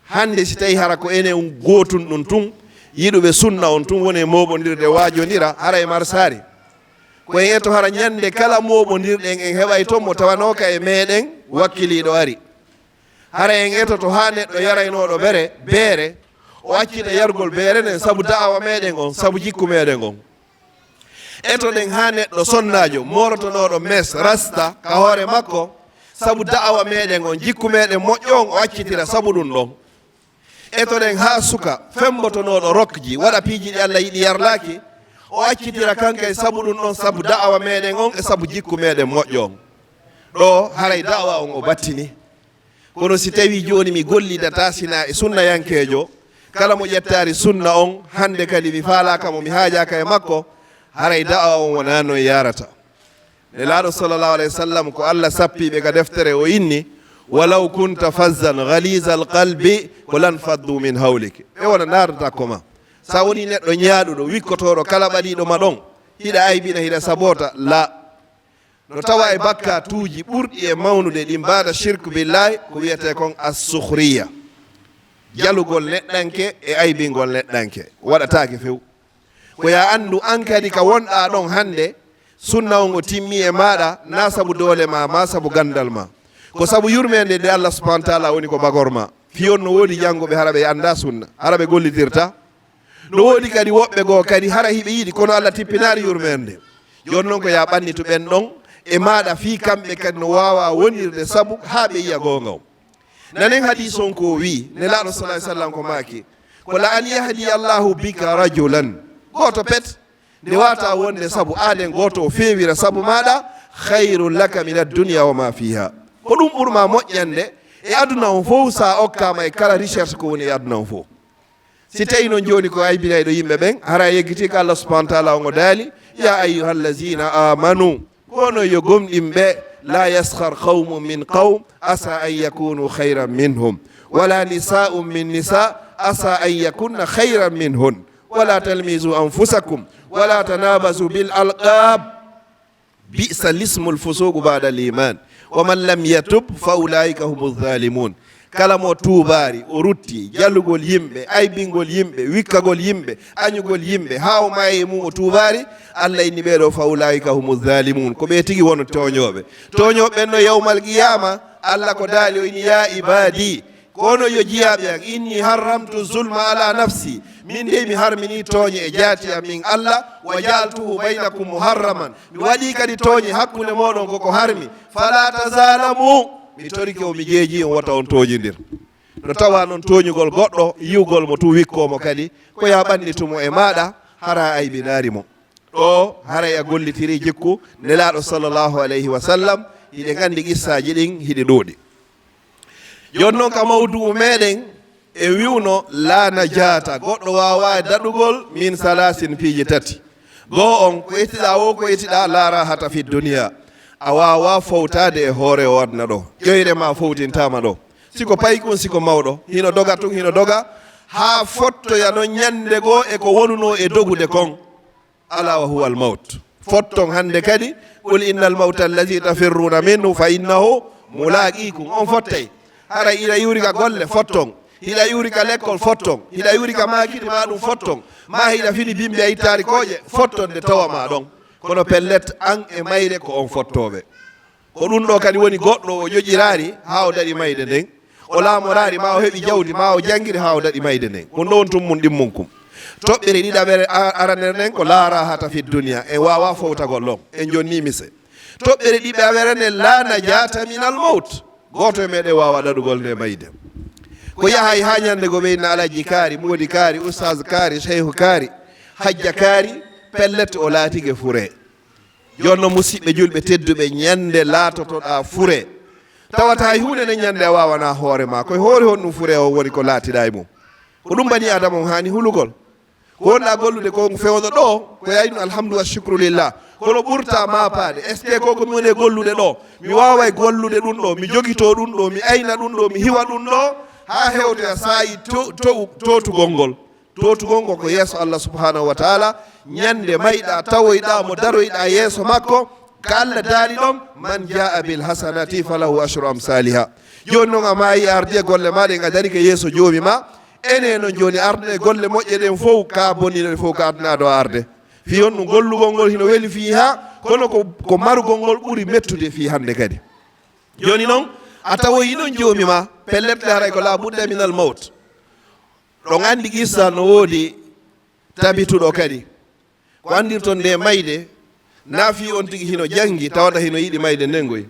D: hande si tawi hara ko enen gotun ɗum tun yiɗuɓe sunna on tun woni moɓodirde waajodira hara e marsari ko en etto hara ñande kala moɓodirɗen en heɓay toon mo tawanoka e meɗen wakkiliɗo ari hara en ettoto ha neɗɗo yaraynoɗo beere o accita yargol beere nden saabu da'awa meɗen on saabu jikku meɗen on eto ɗen ha neɗɗo sonnajo morotonoɗo mes rasta ka hoore makko saabu da'awa meɗen on jikku meɗen moƴƴo on o accitira saabu ɗum ɗon etoɗen ha suka fembotonoɗo rokji waɗa piiji ɗi Allah yiɗi yarlaki o accitira kanka e sabu ɗum ɗon sabu da'awa meɗen on e sabu jikku meɗen moƴƴo on ɗo haray da'awa on o battini kono si tawi joni mi gollidata sina e sunna yankejo kala mo ƴettari sunna on hande kadi mi faalakamo mi haajaka e makko haray da'awa on wona no yarata nelaɗo sallllahu alayhi wa sallam ko Allah sappiɓe ka deftere o inni walaw kunta fazzan ghalisa alqalbi ko lan faddu min hawlike ɓe wona nardata koma sa woni neɗɗo ñaaɗuɗo wikkotoɗo kala ɓaɗiɗo ma ɗon hiɗa aybina hiɗa sabota la no tawa e bakka tuuji ɓurɗi e mawnude ɗi mbaɗa shirque billahi ko wiyete kon assuhriya jalugol neɗɗanke e aybingol neɗɗanke waɗatake few ko ya andu an kadi ka wonɗa ɗon hande sunna on o timmi e maɗa na sabu doole ma sabu gandal ma ko sabu yurmede nde Allah subhanahu wa taala woni ko bagorma fiyon no woodi janngoɓe hara ɓe anda sunna hara ɓe gollitirta no woodi kadi woɓɓe goo kadi hara hiɓe yiiɗi kono Allah tippinaari yurmede joni noon ko ya ɓannitu ɓen ɗon e maɗa fi kamɓe kadi no wawa wonirde sabu ha ɓe yiya gonga o nanen hadis on ko wi nelaɗo sallah sallam ko maaki ko la an yahdi allahu bika rajulan goto pet nde wata wonde sabu aden goto o fewira sabu maɗa hayrun laka min addunia wa ma fiha ko ɗum ɓurma moƴƴande e aduna on fof sa okkama e kala recherche ko woni e aduna on fof si tawi noon joni ko aybinayɗo yimɓe ɓen hara yeggiti ko Allah subhanahu wa taala on o daali ya ayyuha allazina amanu kono yo gomɗimɓe la yaskhar qawmu min qawm asa an yakunu hayran minhum wala nisa'u min nisa asa an yakunna hayran minhun wala talmizu anfusakum wala tanabazu bil alqab bi'sa lismul fusuqu ba'da al-iman wa man lam yatub fa ulaika humuz zalimun kala mo tuubari o rutti jallugol yimɓe aybingol yimɓe wikkagol yimɓe añugol yimɓe ha o mayi mum o tuubari Allah inni ɓeɗo fa ulaika humuz zalimun ko ɓe tigi wono toñoɓe toñoɓe no yawmal qiyama Allah ko daali o ini ya ibadi kono yo jiyaɓe an inni harramtu zulma ala nafsi min de mi harmini tooñe e jaati am min Allah wa jaltuhu baynakum muharraman mi waɗi kadi tooñe hakkude moɗon koko harmi fala tazalamu mi torike o mi jeeji on wata on tooñidir no tawa noon tooñugol goɗɗo yiwgol mo tu wikkomo kadi ko ya ɓannitumo e maɗa hara aybinari mo ɗo haray a gollitiri jikku nelaɗo sallllahu alayhi wa sallam hiɗe gandi qissaji ɗin hiɗe ɗuuɗi joni noon ka mawduu meɗen e wiwno la najata goɗɗo wawa daɗugol min salasin piiji tati goo on ko yettiɗa o ko yettiɗa laara hata fi duniya a wawa fawtade e hoore o adna ɗo ƴoyre ma fawtintama ɗo siko paykun siko mawɗo hino doga tun hino doga ha fottoya no ñande goo e ko wonuno e dogude kon ala wa huwa al mawt fotton hande kadi qul inna al mawta allazi tafirruna minhu fa innahu mulaqikum on fottay hara ila yuri ka golle fotton hiɗa yuri ka lekkol fotton hiɗa yuri ka makiɗe ma ɗum fotton ma hiɗa fini bimɓe a ittari kooƴe fotton nde tawa ma ɗon kono pellet an e mayre ko on fottoɓe ko ɗum ɗo kadi woni goɗɗo o ƴoƴirari ha o daɗi mayde nden o laamorari ma o heeɓi jawdi ma o jangguiri ha o daɗi mayde nden ko ɗon tum mum ɗimmum kum toɓɓere ɗiɗaɓere araner nden ko laara hata fi duniya e wawa fowtagol ɗon en jonni mise toɓɓere ɗiɗaɓere nden la najata min al mawt goto e meɗen wawa ɗaɗugol nde mayde ko yahay ha ñande go ɓeyna alaji kaari moodi kaari oustas kaari cheikhu kaari hajja kaari pellet o laatige fure jonno musidɓe julɓe tedduɓe ñande laatotoɗa fure tawata hay hunde nde ñande a wawana hoore ma koye hoore hon ɗum fure o woni ko laatiɗa e mum ko ɗum bani adama on hani hulugol ko wonɗa gollude ko fewno ɗo ko yayi ɗum alhamdu wa shukru lillah kono ɓurta mapade est ce que koko mi woni e gollude ɗo mi wawa e gollude ɗum ɗo mi joguito ɗum ɗo mi ayna ɗum ɗo mi hiwa ɗum ɗo ha hewde a saayi totugol ngol totugol ngol ko yeeso Allah subhanahu wa taala ñande mayɗa tawoyɗa mo daroyɗa yeeso makko ka Allah daali ɗon man jaa bil hasanati falahu ashru amsaliha joni noon a maayi arde e golle maɗen a dari ke yeeso joomi ma ene no joni arde e golle moƴƴe ɗen fof ka bonniɗen fof ka adnaɗo arde fi on ɗum gollugol ngol hino weeli fi ha kono ko marugol ngol ɓuuri mettude fi hande kadi joni noon a tawoyi ɗon joomi ma pelletle haray ko la budda min al mawt ɗon andi qissa no woodi tabituɗo kadi ko andirton nde mayde naafi on tigi hino jangi tawata hino yiɗi mayde ndengoy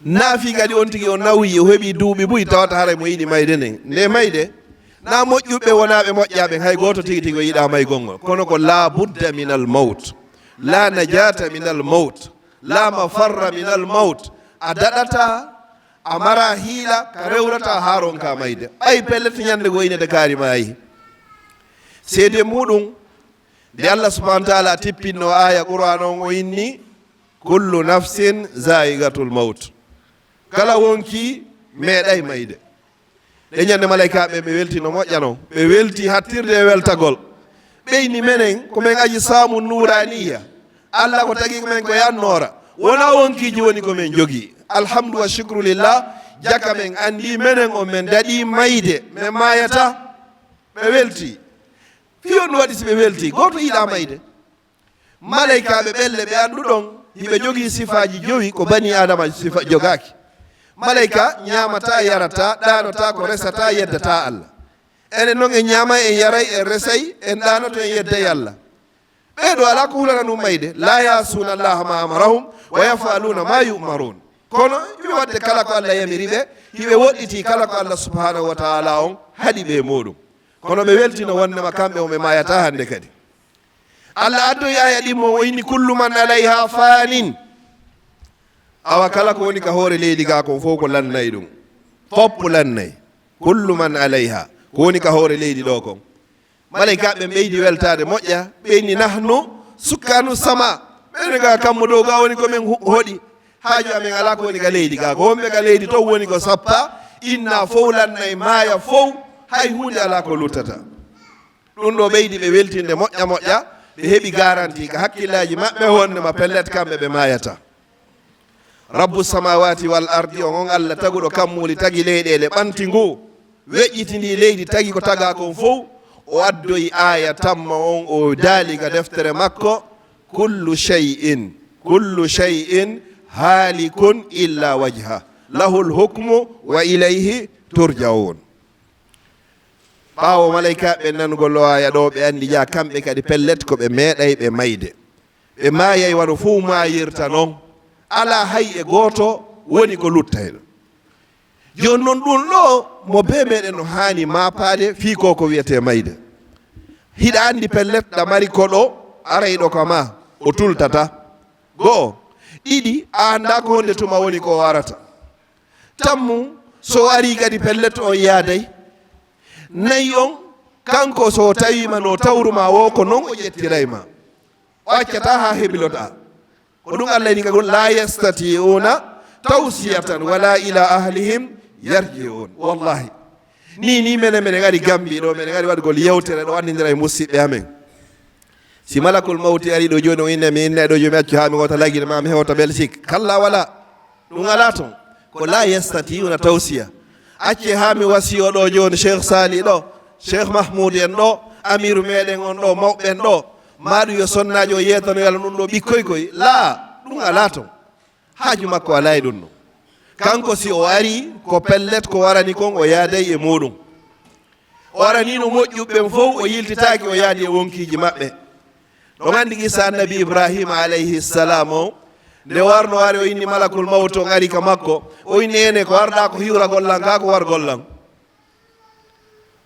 D: naafi kadi on tigi o nawi o heeɓi duuɓi buy tawata haray mo yiɗi mayde nden nde mayde na moƴƴuɓe wonaɓe moƴƴaɓe hay goto tigi tigi o yiɗa may gongol kono ko la budda min al maut la najata min al maut la mafarra min al maut a daɗata a mara hiila ka rewrata haron ka mayde ay pellete ñande go inede kaari mayi seede muɗum nde allah subahana taala tippinno aya qur'an on o inni kullu nafsin zaigatul maut kala wonki meeɗay mayde ɗe ñande malaikaɓe ɓe welti no moƴƴano ɓe welti hattirde e weltagol ɓeyni menen komin aji saamu nuraniya allah ko tagi men ko yannora wona wonkiji woni komin jogui alhamdu wa shukru lillah jaka men andi menen o men daɗi mayde min mayata ɓe welti fiyon waɗi si ɓe welti goto yiɗa mayde malaikaɓe ɓelle ɓe anduɗon hiɓe jogui sifaji jowi ko bani adama sifa jogaki malaika ñamata yarata ɗanota ko resata yeddata allah enen noon en ñama en yaray en resay en ɗanoto en yedday allah ɓeɗo ala ko hulana ɗum mayde la yasuna allaha ma amarahum wa yafaluna ma yumarun kono hiɓe wadde kala ko allah yamiriɓe hiɓe woɗɗiti kala ko allah subhanahu wa taala on haɗi ɓe muɗum kono ɓe weltino wondema kamɓe oɓe mayata hande kadi allah addoyi aya ɗimmo o inni kullu man alayha fanin awa kala ko woni ka hoore leydi ga kon fof ko lannay ɗum fopp lannay kullu man alayha ko woni ka hoore leydi ɗo kon malaikaɓe ɓeydi weltade moƴƴa ɓeyni nahnu sukkanu sama ɓeyni ga kammo dow ga woni komin hoɗi haaju amin ala ko woni ka leydi ga ko wonɓe ka leydi to woni ko sappa inna fof lannay maaya fof hay hunde ala ko luttata ɗum ɗo ɓeydi ɓe weltinde moƴƴa moƴƴa ɓe heeɓi garanti ka hakkillaji maɓɓe wondema pellet kamɓe ɓe mayata rabbu samawati wal ardi on allah taguɗo kammuli tagi leyɗele ɓanti ngu weƴƴitindi leydi tagi ko taga kon fof o addoyi aya tamma on o daali ka deftere makko kullu shay'in halikun illa wajha lahu lhukmu wa ilayhi turjaun ɓawo malaikaɓe nangol aya ɗo ɓe andi ja kamɓe kadi pellet ko ɓe meeɗay ɓe mayde ɓe mayay wano fof mayirta noon ala hay e goto woni ko lutta hen joni noon ɗum ɗo mo be meɗen no hani mapade fi ko wiyete mayde hiɗa andi pellet ɗamari koɗo arayɗo kama o tultata go'o ɗiɗi a anda ko honde tuma woni ko warata tammu so ari kadi pellet o yaaday nayi on kanko so tawima no tawruma wo ko noon o ƴettirayma o accata ha heɓilota ko ɗum allah ni kagol la yastati'una tawsiyatan wala ila ahlihim yarji'un wallahi ni mene gari gambi ɗo mene gari waɗgol yewtere ɗo andidira e musidɓe amen si malakul mawti ari ɗo joni o inne mi inne ɗo jomi accu ha mi wota laguine ma mi hewta Belgique kalla wala ɗum ala toon ko la yastati'una tawsiya acce ha mi wasiyo ɗo joni cheikh sali ɗo cheikh mahmoud en ɗo amiru meɗen on ɗo mawɓen ɗo maɗum yo sonnajo o yetano yalla ɗum ɗo ɓikkoy koy la ɗum ala toon haaju makko ala e ɗum no kanko si o ari ko pellet ko warani kon o yaaday e muɗum o warani no moƴƴuɓɓen fof o yiltitaki o yaadi e wonkiji maɓɓe ɗon andi qissa annabi ibrahima alayhi salam o nde warno wari o inni malakul mawt on ari ka makko o inni ene ko warɗa ko hiwra gollan ka ko war gollan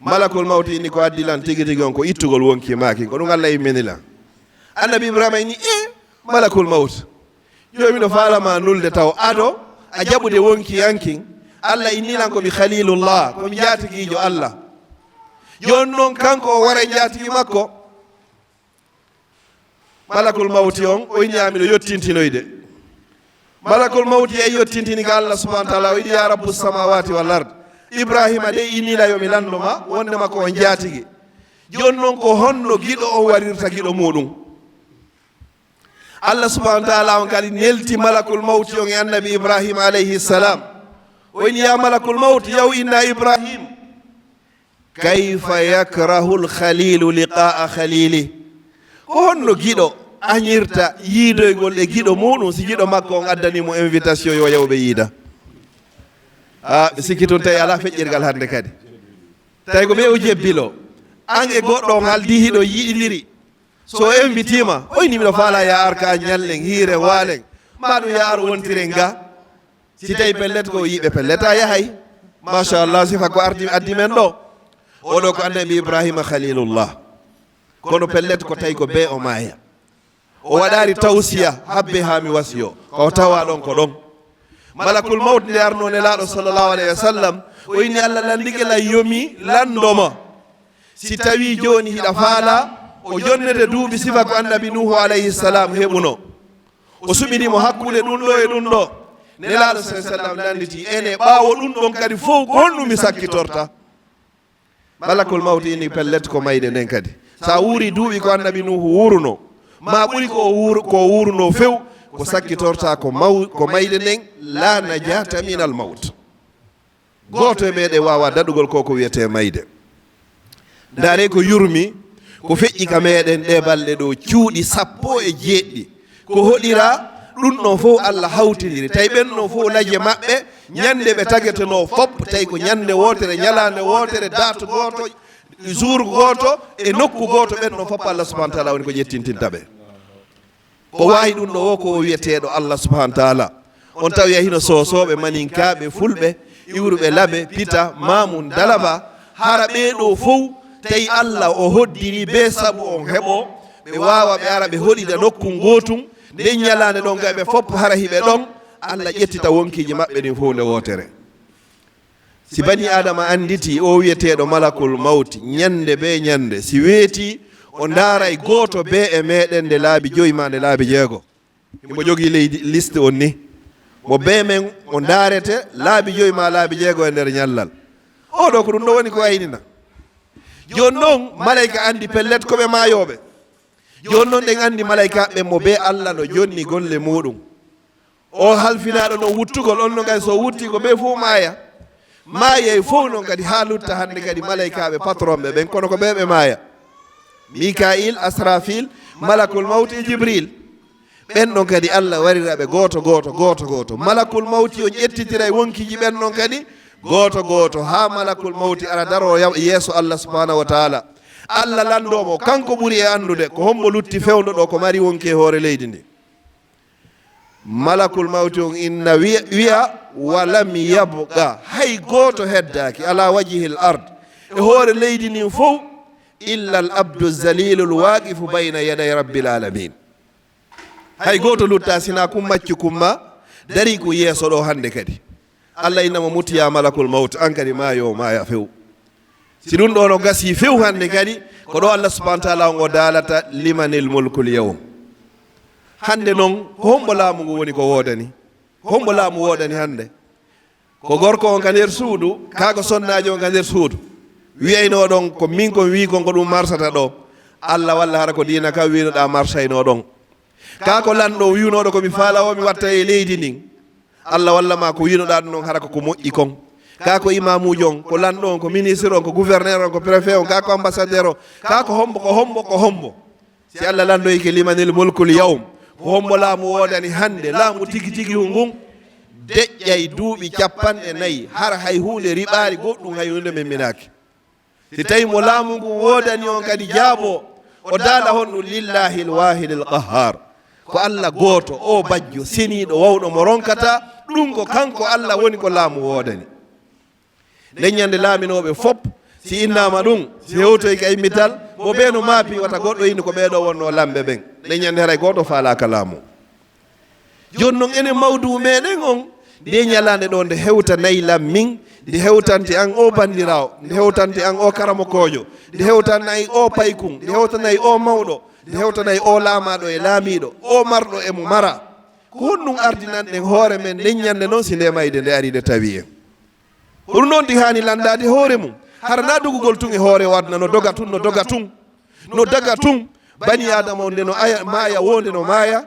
D: malakul mawt inni ko addilan tigi tigi on ko ittugol wonki maki ko ɗum allah imminila annabi ibrahima inni malakul mawt joni no falama nulde taw aɗo a jaɓude wonki yankin allah innilan komi khalilullah komi jatigijo allah joni noon kanko o wara e jatigi makko malakul mawti on o ñaamiɗo yottintinoyde malakul mawti e yottintini ka allah subahana taala o yiɗi ya rabbu samawati wal ard ibrahima de innila yomi landoma wondema ko on jatigi joni noon ko honno giɗo o warirta giɗo muɗum allah subahana taala on kadi nelti malakul mawti on e annabi ibrahima alayhi salam o inni ya malakul mawti yaw inna ibrahim kayfa yakrahu lkhalilu liqa'a khalili ko honno giɗo añirta yiidoygol e giɗo muɗum si giɗo makko on addanimo invitation yo yawɓe yiida ɓe sikki toon tawi ala feƴƴirgal hande kadi tawi ko ɓe o jebbilo an e goɗɗo on haldi hiɗo yiɗidiri so invitima o inni miɗo faala ya ar ka ñallen hiire waalen maɗum ya ar wontiren ga si tawi pellet ko yiɓe pellet a yahay machallah sifa ko addi men ɗo oɗo ko annabi ibrahima khalilullah kono pellet ko tawi ko be o maaya o waɗari tawsiya habbe ha mi wasiyo ko tawa ɗon ko ɗon malakul mawt nde arno nelaɗo sallllahu alayhi wa sallam o inni allah landigel a yomi landoma si tawi joni hiɗa faala o jonnete duuɓi sifa ko annabi nuhu alayhi salam heɓuno o suɓinimo hakkude ɗum ɗo e ɗum ɗo nelaɗo sa sallam landiti ene ɓaawo ɗum ɗon kadi fof honɗum mi sakkitorta malakul mawt inni pellet ko mayde nden kadi sa wuuri duuɓi ko annabi nuhu wuruno ma ɓuri ko wuruno few ko sakkitorta ko mayde nden la najata min al mawt goto e meɗe wawa daɗugol ko wiyete mayde ndaare ko yurmi ko feƴƴi ka meɗen ɗe balɗe ɗo cuuɗi 17 ko hoɗira ɗum ɗon fof Allah hawtidiri tawi ɓenɗon fof laje maɓɓe ñande ɓe tageteno fop tawi ko ñande wotere ñalande wotere date goto jour goto e nokku goto ɓenɗon fop Allah subahana taala woni ko ƴettintinta ɓe ko wawi ɗum ɗo o ko wiyeteɗo Allah subahana taala on tawi hino sosoɓe maninkaɓe fulɓe iwruɓe laaɓe pita mamoun dalaba hara ɓeɗo fof tawi Allah o hoddiri be saabu on heɓo ɓe wawa ɓe ara ɓe hoɗida nokku gotum nden ñalande ɗon gaɓe fopp hara hiɓe ɗon Allah ƴettita wonkiji maɓɓe ɗin fof nde wotere si bani adama anditi o wiyeteɗo malakul mawti ñande be ñande si weeti o daaray goto be e meɗen nde laabi 5 ma nde laabi 6 imo jogui leydi liste on ni mo be men o daarete laabi 5 ma laabi 6 e nder ñallal oɗo ko ɗum ɗo woni ko waynina joni noon malayka andi pellet koɓe mayoɓe joni noon ɗen andi malayka ɓe mo be Allah no jonni golle muɗum o halfinaɗo no wuttugol on no kadi so wutti ko ɓe fof maayay fof noon kadi ha lutta hande kadi malaykaɓe patron ɓe ɓen kono ko ɓeɓe maaya mikail asrafil malakul mawti jibril ɓen ɗon kadi Allah wariraɓe goto malakul mawti o ƴettitira e wonkiji ɓen ɗon kadi goto ha malakul mawti ara daro yeeso Allah subhanahu wa taala Allah landomo kanko ɓuuri e andude ko hombo lutti fewdo ɗo ko mari wonki e hoore leydi ndi malakul mawti on inna wiya walam yabqa hay goto heddaki ala wajihil ard e hoore leydi ndin fof illa al abdu zalilul waqifu bayna yaday rabbil alamin hay goto lutta sina kum maccu kumma dari ko yeeso ɗo hande kadi Allah innama mutiya malakul mawt an kadi maya few si ɗum ɗo no gasi few hande kadi ko ɗo Allah subahana taala o daalata limanil mulkul yawm hande noon hombo laamu ngu woni ko woodani hombo laamu woodani hande ko gorko on ka nder suudu kaako sonnajo on ka nder suudu wiyayno ɗon ko min ko wi kon ko ɗum marsata ɗo Allah walla hara ko dina ka winoɗa marsayno ɗon kaako lanɗo wiwnoɗo komi faala o mi watta e leydi ndin Allah walla ma ko winoɗa ɗum ɗon hara ko moƴƴi kon kako imamujo on ko lanɗo on ko ministre on ko gouverneur on ko préfet on kako ambassadeur o kako hombo si Allah landoyke limanil mulkul yawm ko hombo laamu wodani hande laamu tigi ngun deƴƴay duuɓi 40 har hay hunde riɓaari goɗɗum hay hunde men minaki si tawi mo laamu ngu wodani on kadi jaabo o daala honɗum lillahi lwahid alqahar ko Allah goto o bajjo seniɗo wawɗo mo ronkata ɗum ko kanko Allah woni ko laamu wodani leññande laaminoɓe fop si innama ɗum si hewtoy ka immital mo ɓe no maapi wata goɗɗo indi ko ɓeɗo wonno lamɓe ɓen leññande haray goto faalaka laamu joni noon enen mawdu meɗen on nde ñalande ɗo nde hewta naylam min nde hewtante an o bandirawo nde hewtante an o karamokojo nde hewtanayi o paykun nde hewtanayi o mawɗo nde hewtanayi o laamaɗo e laamiɗo o marɗo e mo mara ko honɗum ardinanɗen hoore men leññande noon si nde mayde nde ari nde tawi en ɗum noon ndi hani landade hoore mum hara na dogugol tun e hoore wadna no doga tun bani adama on nde no maaya wonde no maaya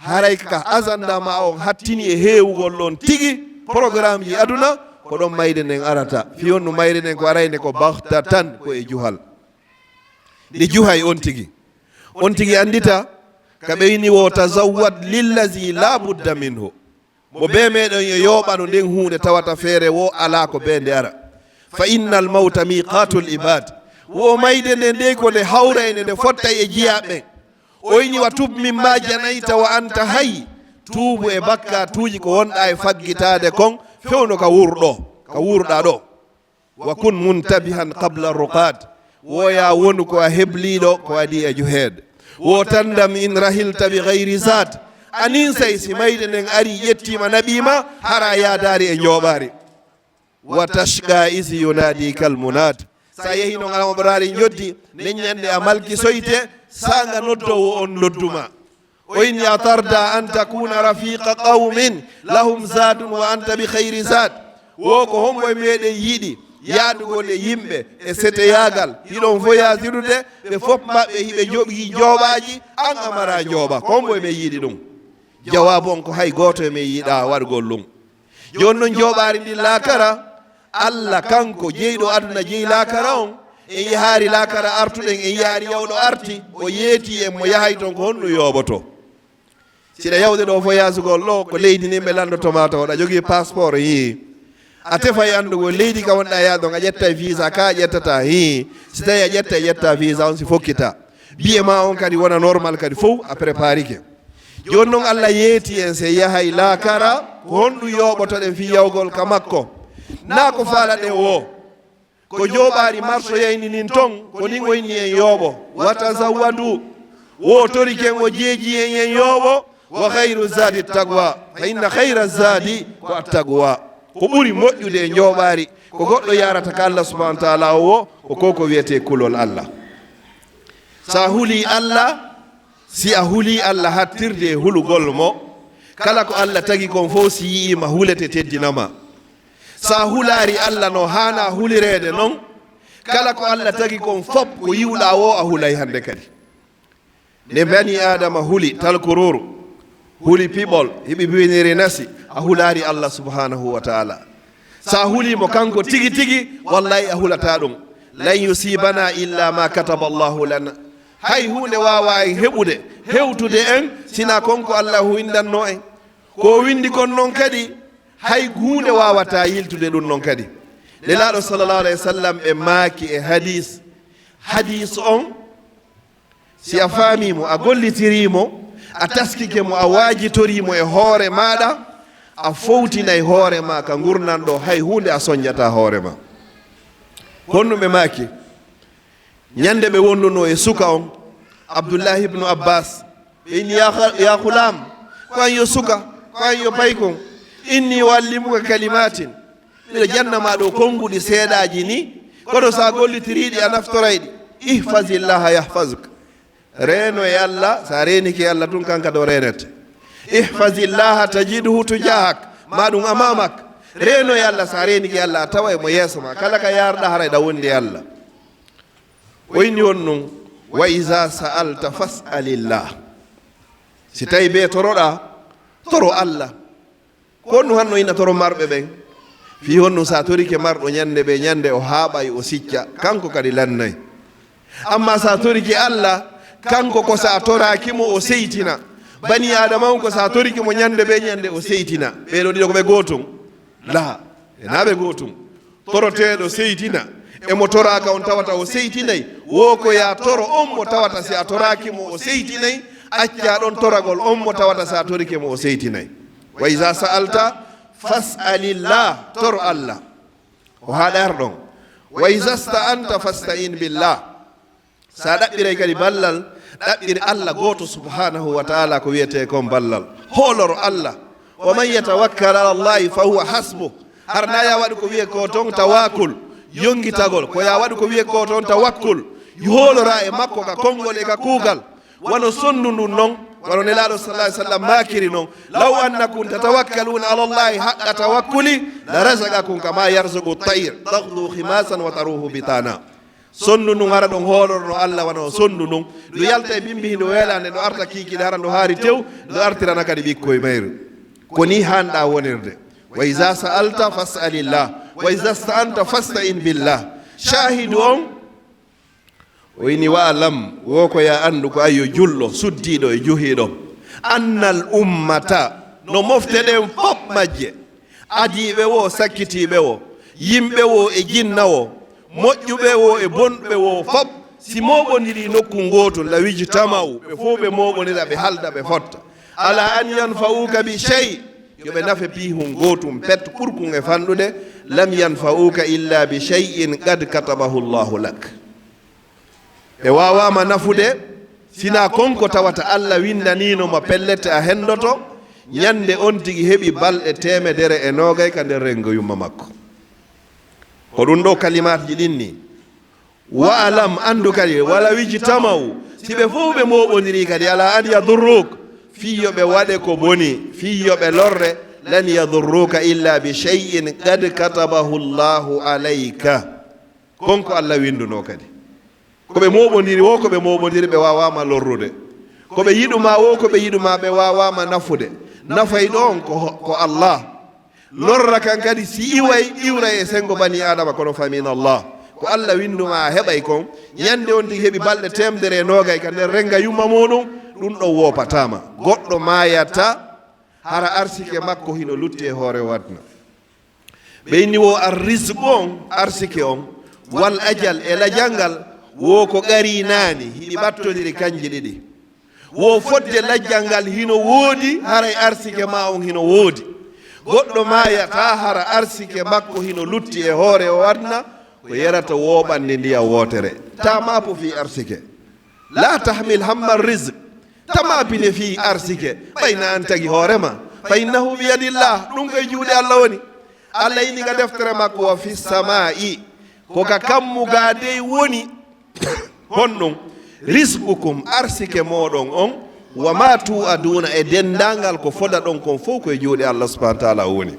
D: haray ka asandama on hattini e heewugol ɗon tigi programme ji aduna ko ɗon mayde nden arata fiyon no mayde nden ko arayde ko bahta tan ko e juhal ɗi juhay on tigi andita ka ɓeyni wo tazawwad lillazi la budda minhu mo be meɗen yo yoɓano nden hunde tawata feere wo ala ko be nde ara fa innal mawta miqatul ibad wo mayde nde nde ko nde hawrayne nde fotta e jiyaɓe o yini wa tub mimma janayta wa anta hayy tuubu e bakka tuuji ko wonɗa e faggitade kon fewno ka wurɗa ɗo wa kun muntabihan qabla ruqad woya wonu ko a hebliɗo ko adi e juheede wo tandam in rahilta bi gayri zat anin say si mayde nden ari ƴettima naɓima hara yadari e jooɓari wa tashqa isi yunadi kal munad sa yehi no alamo ɓarari joddi nden ñande a malki soyte saga noddowo on nodduma o in yatarda an takuna rafiqa qawmin lahum zadun wa anta bi khayri zad wo ko hombo e meɗen yiiɗi yaadugol e yimɓe e seteyagal hiɗon voyasirude ɓe fof maɓɓe hiɓe joɓi jooɓaji an amara jooɓa hombo e men yiiɗi ɗum jawabu on ko hay goto e men yiiɗa waɗgol ɗum joni noon jooɓari ndi laakara Allah kanko jeyɗo aduna jeeyi laakara on en yahaari laakara artuɗen en yaari yawɗo arti o yeeti en mo yahay toon ko honɗum yooɓoto siɗa yawde ɗo voyage gol ɗo ko leydi ni ɓe landotoma taw aɗa jogii passeport yi a tefay anndugol leydi ka wonɗa yaadon a ƴetta visa ka ƴettata hi si tawi a ƴetta visa on si fokkita biye ma on kadi wona normal kadi fof a préparike joni noon Allah yeeti en se yahay laakara ko honɗum yooɓotoɗen fi yawgol ka makko na ko faalaɗen o ko jooɓaari marso yayni nin ton ko nin oyni en yooɓo wata zawwadu wo tori ken o jeeji en yooɓo wa hayru zadi tagwa fa inna hayra zadi ko attagwa ko ɓuri moƴƴude e jooɓaari ko goɗɗo yarata ka Allah subahanahu wa taala o ko wiyete kulol Allah sa huli Allah si a huli Allah hattirde e hulugol mo kala ko Allah tagi kon fof si yiima hulete teddinama sa hulaari Allah no hana hulirede noon kala ko Allah tagi kon fof ko yiwɗa o a hulay hande kadi nde bani adama huli talkururu huli piɓol hiɓi biwiniri nasi a hulaari Allah subhanahu wa taala sa hulimo kanko tigi tigi wallahi a hulata ɗum lan yusibana illa ma kataba Allahu lana hay hunde wawa en heɓude hewtude en sina konko Allah windanno en ko windi kon noon kadi hay hunde wawata yiltude ɗum noon kadi nelaɗo sallallahu alayhi wa sallam ɓe maaki e hadis on si a faamimo a gollitirimo a taskike mo a waajitorimo e hoore maɗa a fowtinay hoore ma ka gurnan ɗo hay hunde a soñjata hoore ma honno ɓe maaki ñande ɓe wonduno e suka on Abdullah ibnu Abbas ɓe inni ya hulam ko an yo suka ko an yo paykon inni wallimuka kalimatin mbiɗa jannama ɗo konnguɗi seeɗaji ni kono sa gollitiriɗi a naftorayɗi ihfasillaha yahfazuka reeno e Allah sa reniki e Allah tun kanka ɗo renete ihfasillaha tajidhu tujahak ma ɗum amamak reeno e Allah sa reniki e Allah a tawa e mo yeeso ma kala ka yarɗa hara ɗa wondi e Allah o inni on ɗum wa iza sa'alta fas'alillah si tawi be toroɗa toro Allah ko honno hanno ina toro marɓe ɓen fi honno sa torike marɗo ñande ɓe ñande o haaɓay o sicca kanko kadi lannayi amma sa torike Allah kanko ko sa torakimo o seytina bani adama on ko sa torikimo ñande ɓe ñande o seytina ɓeɗo ɗiɗo ko ɓe gotum la ena ɓe gotum toroteɗo seytina emo toraka on tawata o seytinayi wo ko ya toro on mo tawata si a torakimo o seytinayi acca ɗon toragol on mo tawata sa torikemo o seytinayi wa iza sa'alta fas'alillah toro Allah o haɗar ɗon wa iza sta'anta fasta'in billah sa ɗaɓɓiray kadi ballal ɗaɓɓiri Allah goto subhanahu wa ta'ala ko wiyete kon ballal hooloro Allah wa man yatawakkal ala Allahi fa huwa hasbuh harna ya waɗi ko wiye ko ton tawakul yongitagol ko ya waɗi ko wiye ko ton tawakkul hoolora e makko ka konngol e ka kuugal wono sondu ndun noon wono nelaɗo sallallahu alaihi wasallam makiri noon law annakum tatawakkaluna ala Allahi haqqa tawakkuli la razaqakum kama yarzuqu tayr taghdu khimasan wa taruhu bitana sondu ndun hara ɗon hoolorno Allah wono sondu ndun ndu yalta e bimbi ndu weelande ndu arta kiikiɗe hara ndu haari tew ndu artirana kadi ɓikkoye mayru ko ni hanɗa wonirde wa iza sa'alta fas'alillah wa iza sta'anta fasta'in billah shahidu on o ini wa alam wo ko ya andu ko ayo julɗo suddiɗo e juhiɗo annal ummata no mofteɗen fof majje adiɓe wo sakkitiɓe wo yimɓe wo e jinna wo moƴƴuɓe wo e bonɓe wo fof si moɓodiri nokku gotol la wiji tamaw ɓe fof ɓe moɓodira ɓe halda ɓe fotta ala an yanfa'uka bi shay yoɓe nafe pihum gotum pet ɓurkum e fanɗude lam yanfa'uka illa bi shay'in qad katabahu Allahu lak e wawama nafude sina konko tawata Allah windanino ma pellete a hendoto ñande on tigi heɓi balɗe temedere e nogay ka nder rengo yumma makko ko ɗum ɗo kalimatji ɗin ni wa alam andu kadi wala wiji tamaw siɓe fof ɓe moɓodiri kadi ala an yadurruk fiyoɓe waɗe ko boni fiyoɓe lorre lan yadurruka illa bi shay'in qad katabahu Allahu alayka konko Allah winduno kadi koɓe moɓodiri wo koɓe moɓodiri ɓe wawama lorrude koɓe yiɗuma wo koɓe yiɗuma ɓe wawama nafude nafay ɗon ko Allah lorra kan kadi si iwra e sengo bani adama kono famina Allah ko Allah winduma heɓay kon ñande on tigi heɓi balɗe temdere e nogay ka nder renga yumma muɗum ɗum ɗo wopatama goɗɗo mayata hara arsike makko hino lutti e hoore watna ɓe inni wo arrisque on arsike on wal ajal e la jangal wo ko gari nani hiɗi ɓattodiri kanji ɗiɗi wo fodde lajjal ngal hino woodi haray arsike ma on hino woodi goɗɗo mayata hara arsike makko hino lutti e hoore o watna ko yarata woɓande ndiyam wotere tamapo fi arsike la tahmil hamma risque tamapine fi arsike ɓayna an tagi hoorema fa innahu biyadillah ɗum koye juuɗe Allah woni Allah ini ga deftere makko wa fi samai koka kammuga dey woni honɗum risqukum arsike moɗon on wa ma tu aduna e dendangal ko foda ɗon kon fof koye juuɗe Allah subahana taala woni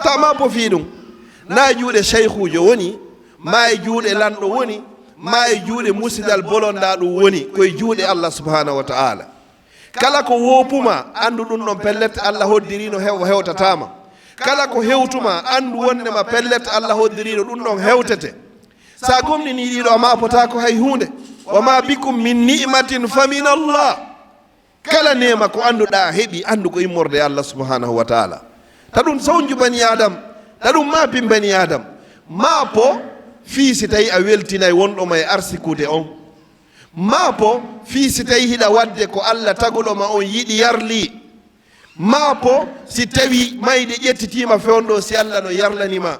D: tamapo fi ɗum na juuɗe cheikhujo woni ma e juuɗe lanɗo woni ma e juuɗe musidal bolonɗa ɗum woni koye juuɗe Allah subhanahu wa ta'ala kala ko wopuma andu ɗum ɗon pellete Allah hoddirino hewtatama kala ko hewtuma andu wondema pellete Allah hoddirino ɗum ɗon hewtete sa gomnini ɗiɗo a mapota ko hay hunde wa ma bikum min ni'matin fa min Allah kala nema ko anduɗa heeɓi andu ko immorde Allah subhanahu wa ta'ala ta ɗum sawju bani adam ta ɗum mapin bani adam mapo fii si tawi a weltinayi wonɗoma e arsikude on maapo fii si tawi hiɗa wadde ko Allah taguɗoma on yiɗi yarli maapo si tawi mayde ƴettitima fewndo si Allah no yarlanima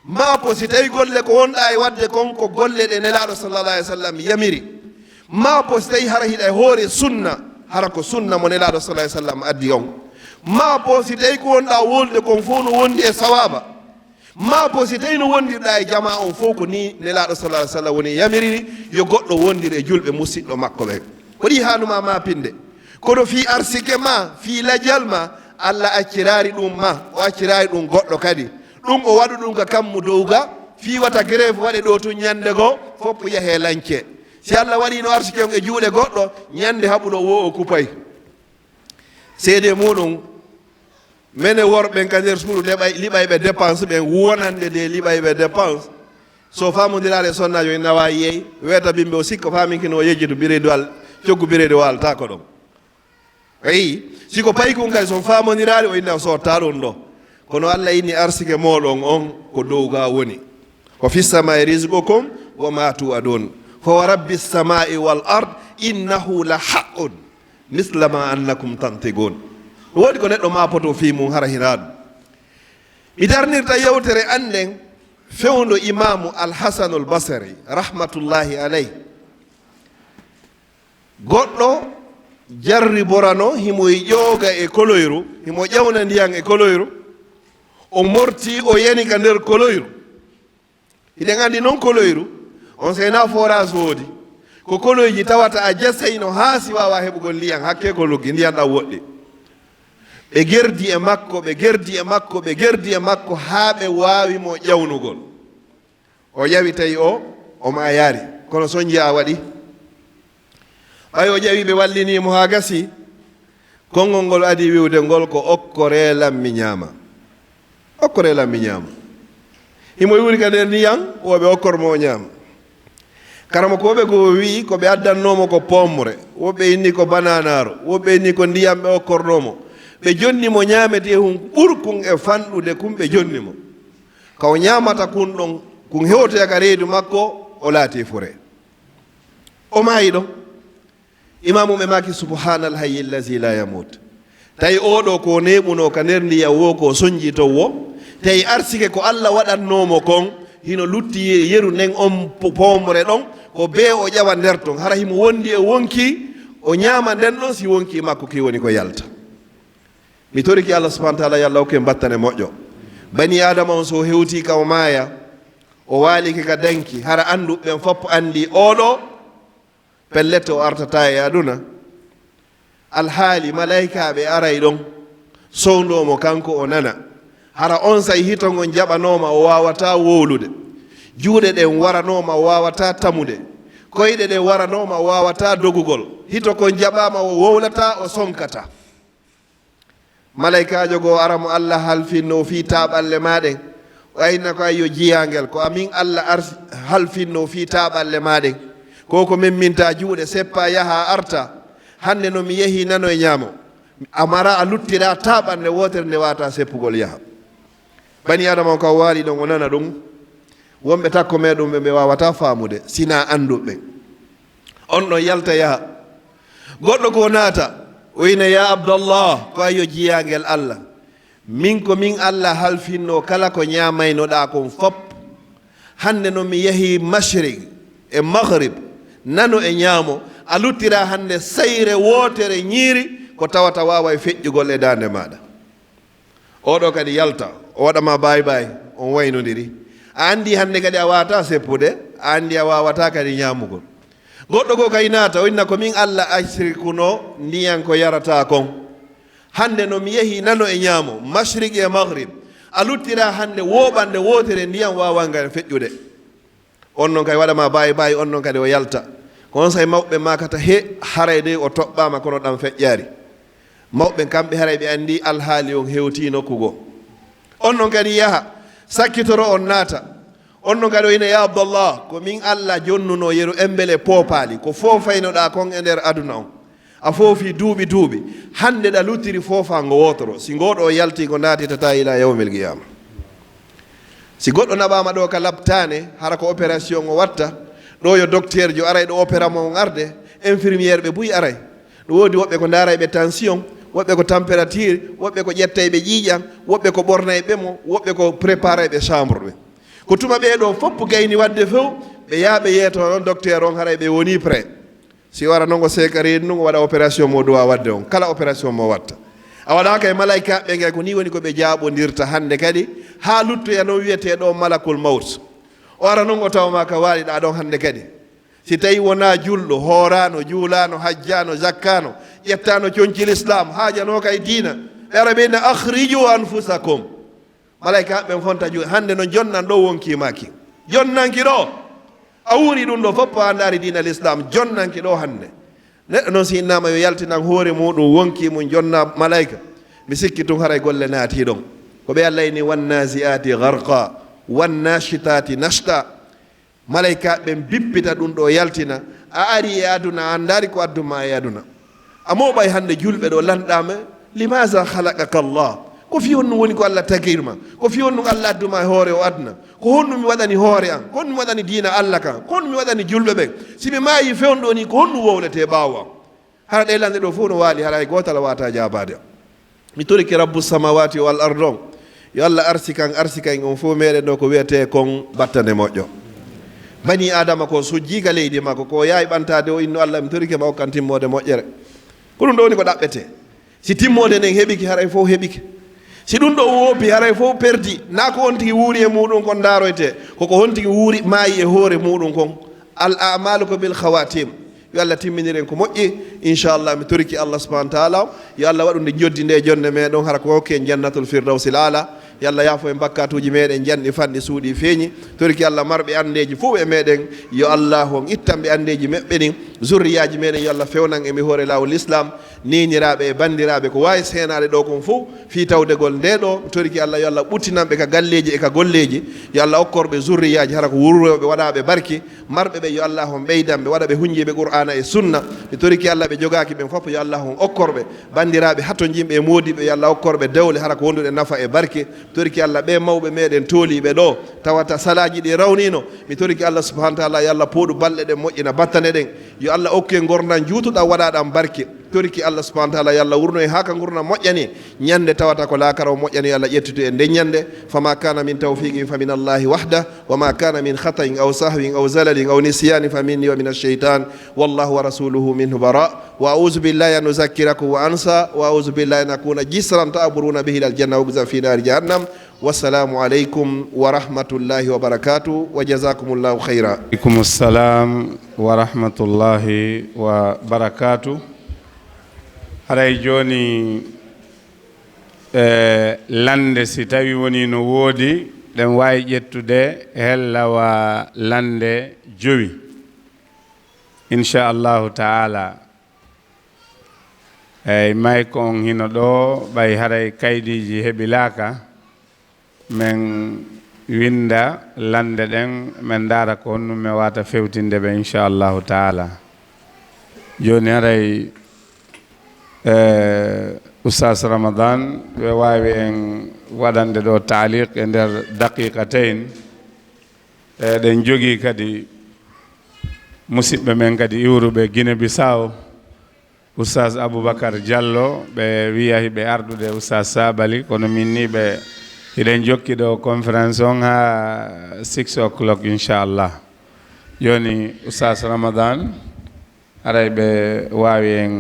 D: maapo si tawi golle ko wonɗa e wadde kon ko golle ɗe nelaɗo sallallah alih w sallam yamiri maapo si tawi hara hiɗa e hoore sunna hara ko sunna mo nelaɗo sallah alih w sallam addi on maapo si tawi ko wonɗa wolde kon fof no wondi e sawaba maapo si tawi no wondirɗa e jama on fof ko ni nelaɗo sallah alih sallam woni yamiriri yo goɗɗo wondir e julɓe musidɗo makko ɓe ko ɗi hanuma mapinde kono fi arsike ma fi lajal ma Allah accirari ɗum ma o accirari ɗum goɗɗo kadi ɗum o waɗu ɗum ka kammu dowga fi wata grève waɗe ɗo tun ñande goo foppo yahe lañce si Allah waɗino arsike on e juuɗe goɗɗo ñande haɓuɗo wo o kupay seede muɗum mene worɓe ka nder suudu liɓayɓe dépense ɓen wonande de liɓayɓe dépense so famodirade sonnajo en nawa yeey weta bimɓe o sikka faminkino o yejjitu bireedu wal coggu bireedu walta ko ɗon ayi siko payi kon kadi son famodirade o inna o sotta ɗum ɗo kono Allah inni arsike moɗon on ko dowga woni ko fi samai risqukum wa ma tu'adun fa wa rabbi samai wal ard innahu la haqqun misla ma annakum tantigun woodi ko neɗɗo mapoto fi mum hara hinaɗum mi darnirta yewtere anden fewndo imamu alhasanu albasari rahmatullahi aleyh goɗɗo jarri borano himo ƴooga e koloyru himo ƴawna ndiyan e koloyru o morti o yani ka nder koloyru hiɗen andi noon koloyru on seyna forage woodi ko koloyji tawata a jasayno haa si wawa heɓugol ndiyan hakke ko luggi ndiyan ɗam woɗɗi ɓe gerdi e makko ɓe gerdi e makko ɓe gerdi e makko haa ɓe waawimo ƴawnugol o ƴawi tawi omo a yaari kono son jiya waɗi ɓay o ƴawi ɓe wallinimo haa gasi konngol ngol adi wiwde ngol ko okkore lammi ñaama okkore lammi ñaama himo wuri ka nder ndiyan woɓe okkormo o ñaama karama ko ɓe go wi ko ɓe addannomo ko pomre woɓɓe inni ko bananaro woɓɓe inni ko ndiyam ɓe okkornomo ɓe jonnimo ñaamete hun ɓurkun e fanɗude kum ɓe jonnimo kaw ñaamata kun ɗon kun hewtoya ka reedu makko o laati fure o maayi ɗon imamu ɓe maki subhanal hayyi llazi la yamut tawi oɗo ko neɓuno ka nder ndiyam wo ko soñji to wo tawi arsike ko Allah waɗannomo kon hino lutti yeru nden on pomre ɗon ko be o ƴawa nder ton hara himo wondi e wonki o ñaama nden ɗon si wonki makko ki woni ko yalta mi toriki Allah subhanahu wa taala yo Allah hokke battane moƴƴo bani adama on so hewti ka o maaya o waaliki ka danki hara anduɓeɓen fof andi oɗo pellette o artata e aduna alhaali malaikaɓe aray ɗon sowndomo kanko o nana hara on say hitongon jaɓanoma o wawata wowlude juuɗe ɗen waranoma o wawata tamude koyɗe ɗen waranoma o wawata dogugol hito kon jaɓama o wowlata o sonkata malaikajo goo aramo Allah halfinno fi taɓalle maɗen o ayna ko ayyo jiyangel ko amin Allah halfinno fi taɓalle maɗen koko memminta juuɗe seppa yaha arta hande no mi yeehi nano e ñaamo amara a luttira taɓanne wotere nde wata seppugol yaha bani adama ko waali ɗon o nana ɗum wonɓe takko meɗum ɓe wawata famude sina anduɓe on ɗon yalta yaha goɗɗo ko naata o ina ya Abdallah ko ayyo jiyangel Allah min ko min Allah halfinno kala ko ñamaynoɗa kon fop hande no mi yeehi mashriq e maghrib nano e ñaamo a luttira hande sayre wotere ñiiri ko tawata wawa e feƴƴugol e dande maɗa oɗo kadi yalta o waɗama bayi on waynodiri a andi hande kadi a wawata seppude a andi a wawata kadi ñamugol goɗɗo ko kay naata o inna ko min Allah asrikuno ndiyan ko yarata kon hande no mi yeehi nano e ñaamo mashriq e maghrib a luttira hande woɓande wotere ndiyan wawangal feƴƴude on noon kay waɗama bayi on noon kadi o yalta ko on say mawɓe makata he harayde o toɓɓama kono ɗam feƴƴari mawɓe kamɓe haray ɓe andi alhaali on hewti nokkugo on noon kadi yaha sakkitoro on naata on noon kadi o ina ya Abdallah ko min Allah jonnuno yeru embele poopali ko fofaynoɗa kon e nder aduna on a foofi duuɓi hande ɗa luttiri foofango wotoro si ngoɗo o yalti ko natitata ila yawmil qiyama si goɗɗo naɓama ɗo ka labtane hara ko opération o watta ɗo yo docteur jo aray ɗo opéra mo on arde infirmiére ɓe buy aray ɗo woodi woɓɓe ko daarayɓe tension woɓɓe ko température woɓɓe ko ƴettayɓe ƴiiƴan woɓɓe ko ɓornayɓe mo woɓɓe ko préparayɓe chambre ɓe ko tuma ɓeɗo fopp gayni wadde few ɓe yaaɓe yeeto on docteur on haray ɓe woni prêt si wara noon ko sécari ɗum o waɗa opération mo duwa wadde on kala opération mo watta a waɗaka e malaikaɓe gay ko ni woni koɓe jaaɓodirta hande kadi ha luttoya noon wiyeteɗo malakul maut o ara noon o tawma ka waaliɗa ɗon hande kadi si tawi wona julɗo hoorano juulano hajjano zakkano ƴettano coñci l'islam haajano kay diina ɓe ara ɓeyne akhriju anfusakum malaika ɓen fonta ju hande no jonnan ɗo wonkimaki jonnanki ɗo a wuuri ɗum ɗo fof a ndaari diina l'islam jonnanki ɗo hande neɗɗo noon si innama yo yaltinan hoore muɗum wonki mum jonna malaika mi sikki tun haray golle naati ɗon ko ɓe allah ni wannasiati garqa wannashitati nashta malaika ɓen bippita ɗum ɗo yaltina a ari e aduna a ndaari ko adduma e aduna a moɓay hande julɓe ɗo lanɗama limasa halaqaka Allah ko fi honnum woni ko Allah tagirma ko fi honnum Allah adduma e hoore o aduna ko honnum mi waɗani hoore an ko honnum mi waɗani diina Allah kan ko honnum mi waɗani julɓe ɓen si mi maayi fewndo ni ko honnum wowlete ɓawa hara ɗeylande ɗo fof no waali hara e gotal wata jabade mi toriki rabbu samawati wal ardon yo Allah arsikan on fof meɗen ɗo ko wiyete kon battane moƴƴo bani adama ko sujjiga leydi makko ko yaawi ɓantade o inno Allah mi torike ma hokkan timmode moƴƴere ko ɗum ɗo woni ko ɗaɓɓete si timmode nden heɓiki haray fof heɓiki si ɗum ɗo woppi haray fof perdi na ko on tigi wuuri e muɗum kon daroyte koko hon tigi wuuri maayi e hoore muɗum kon al amalu ko bil khawatim yo Allah timminiren ko moƴƴi inchallah mi toriki Allah subhanahu wa taala yo Allah waɗu nde joddi nde jonde meɗon hara ko hokke jannatul firdawsil ala yo Allah yaafo e bakkatuji meɗen janɗi fanɗi suuɗi feeñi toriki Allah marɓe andeji fof e meɗen yo Allah on ittan ɓe andeji meɓɓe ɗin zurriyaji meɗen yo Allah fewnan emi hoore lawol l'islam niniraɓe e bandiraɓe ko wawi senade ɗo kon fof fi tawdegol nde ɗo toriki Allah yo Allah ɓuttinanɓe ka galleji e ka golleji yo Allah okkorɓe zurriyaji hara ko wurroɓe waɗaɓe barki marɓe ɓe yo Allah on ɓeydanɓe waɗaɓe hunjiɓe qur'ana e sunna mi toriki Allah ɓe jogaki ɓen fof yo Allah on okkorɓe bandiraɓe hatto jimɓe e modiɓe yo Allah okkorɓe dewle hara ko wonduɗe nafa e barke toriki Allah ɓe mawɓe meɗen tooliɓe ɗo tawata salaji ɗi rawnino mi toriki Allah subhanahu wa taala yo Allah pooɗu balɗe ɗen moƴƴina battane ɗen yo Allah okke gordam juutuɗa waɗaɗam barke toriki Allah subhanahu wa ta'ala yalla wurno e haka gurna moƴƴani ñande tawata ko laakara o moƴƴani Allah ƴettude e nde ñande fama kana min tawfiqin fa min Allahi wahda wa ma kana min khata'in aw sahwin aw zalalin aw nisyani fa minni wa min ash-shaytan wallahu wa rasuluhu minhu bara wa a'udhu billahi an uzakkirakum wa ansa wa a'udhu billahi an akuna jisran ta'buruna bihi al janna wa guzan fi nar jahannam wassalamu alaykum wa rahmatullahi wa barakatuh wa jazakumullahu khaira.
C: Alaikum assalam wa rahmatullahi wa barakatuh. haray joni lande si tawi woni no woodi ɗen wawi ƴettude hellawa lande jowi inchallahu taala eyyi may kon hino ɗo ɓay haray kaydiji heeɓilaka men winda lande ɗen men dara ko honno mi wata fewtinde ɓe inchallahu taala joni haray Oustass Ramadan ɓe wawi en waɗande ɗo taaliq e nder daqiqatayn eɗen jogui kadi musidɓe men kadi iwruɓe Guinée Bissau Oustass Aboubacar Diallo ɓe wiya hiɓe ardude Oustass Sabali kono min ni ɓe hiɗen jokki ɗo conférence on ha 6 o'clock inchallah joni Oustass Ramadan aray ɓe wawi en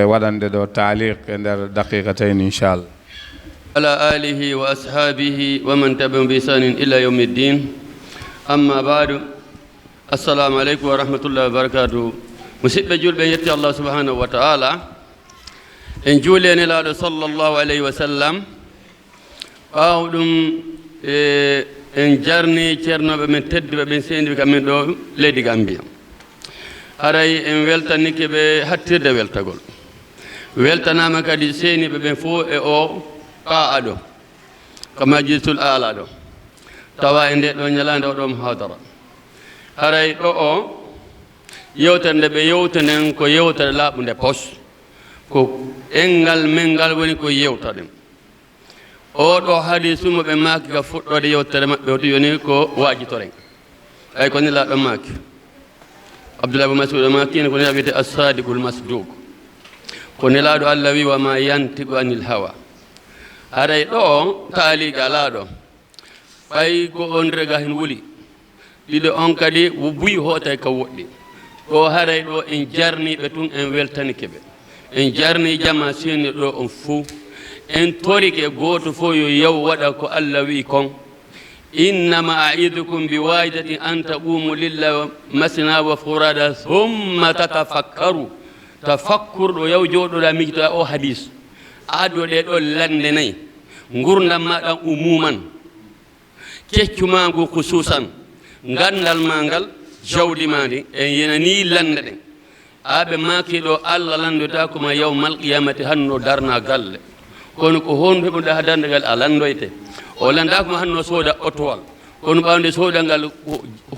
C: waɗande ɗo taaliq e nder daqiqatayn inchallah
E: ala alihi wa ashabihi wa man tabi'ahum bi ihsanin ila yawmi ddin amma ba'du assalamu aleykum wa rahmatullahi wa barakatuh musidɓe julɓe yetti Allah subhanahu wa ta'ala en juuli e nelaɗo sallllahu alayhi wa sallam ɓaawo ɗum en jarni ceernoɓe men tedduɓe ɓen sendiɓe kamen ɗo leydi Gambia haray en weltanike ɓe hattirde weltagol weltanama kadi seniɓe ɓen fof e o qa aɗo ko majlisul ala ɗo tawa e nde ɗo ñalande oɗo muhadara haray ɗo o yewtere nde ɓe yewtanen ko yewtere laaɓude pos ko engal men ngal woni ko yewtaɗen oɗo hadis ɓe maaki ka fuɗɗode yewtere maɓɓe oto yoni ko waajitoren ay ko nelaɗo maaki Abdalla ibn Mas'ud maakine ko nelaɗo wiyete as-sadiqul masduq ko nelaɗo Allah wi wa ma yantiqu anil hawa haray ɗo taaliga laaɗo ɓay ko on rega hen wuli ɗiɗo on kadi buyi hootay ka woɗɗi ɗo haray ɗo en jarniɓe tun en weltanike ɓe en jarni jama seni ɗo on fuu en torike gooto fof yo yaw waɗa ko Allah wi kon innama aidukum bi wahidatin an taqumu lillahi masna wa furada thumma tatafakkaru tafakkur ɗo yaw jooɗoɗa miijitoɗa o hadis aɗo ɗe ɗo lande nayyi gurdam maɗa umuman keccuma ngu khususan gandal ma ngal jawdi ma ndi en yenani lande ɗen aɓe makiɗo Allah landota koma yawmal qiyamati hanno darna galle kono ko honɗo heɓuɗa ha darde ngal a landoyte o landakoma hanno sooda otowal kono ɓawde soodalngal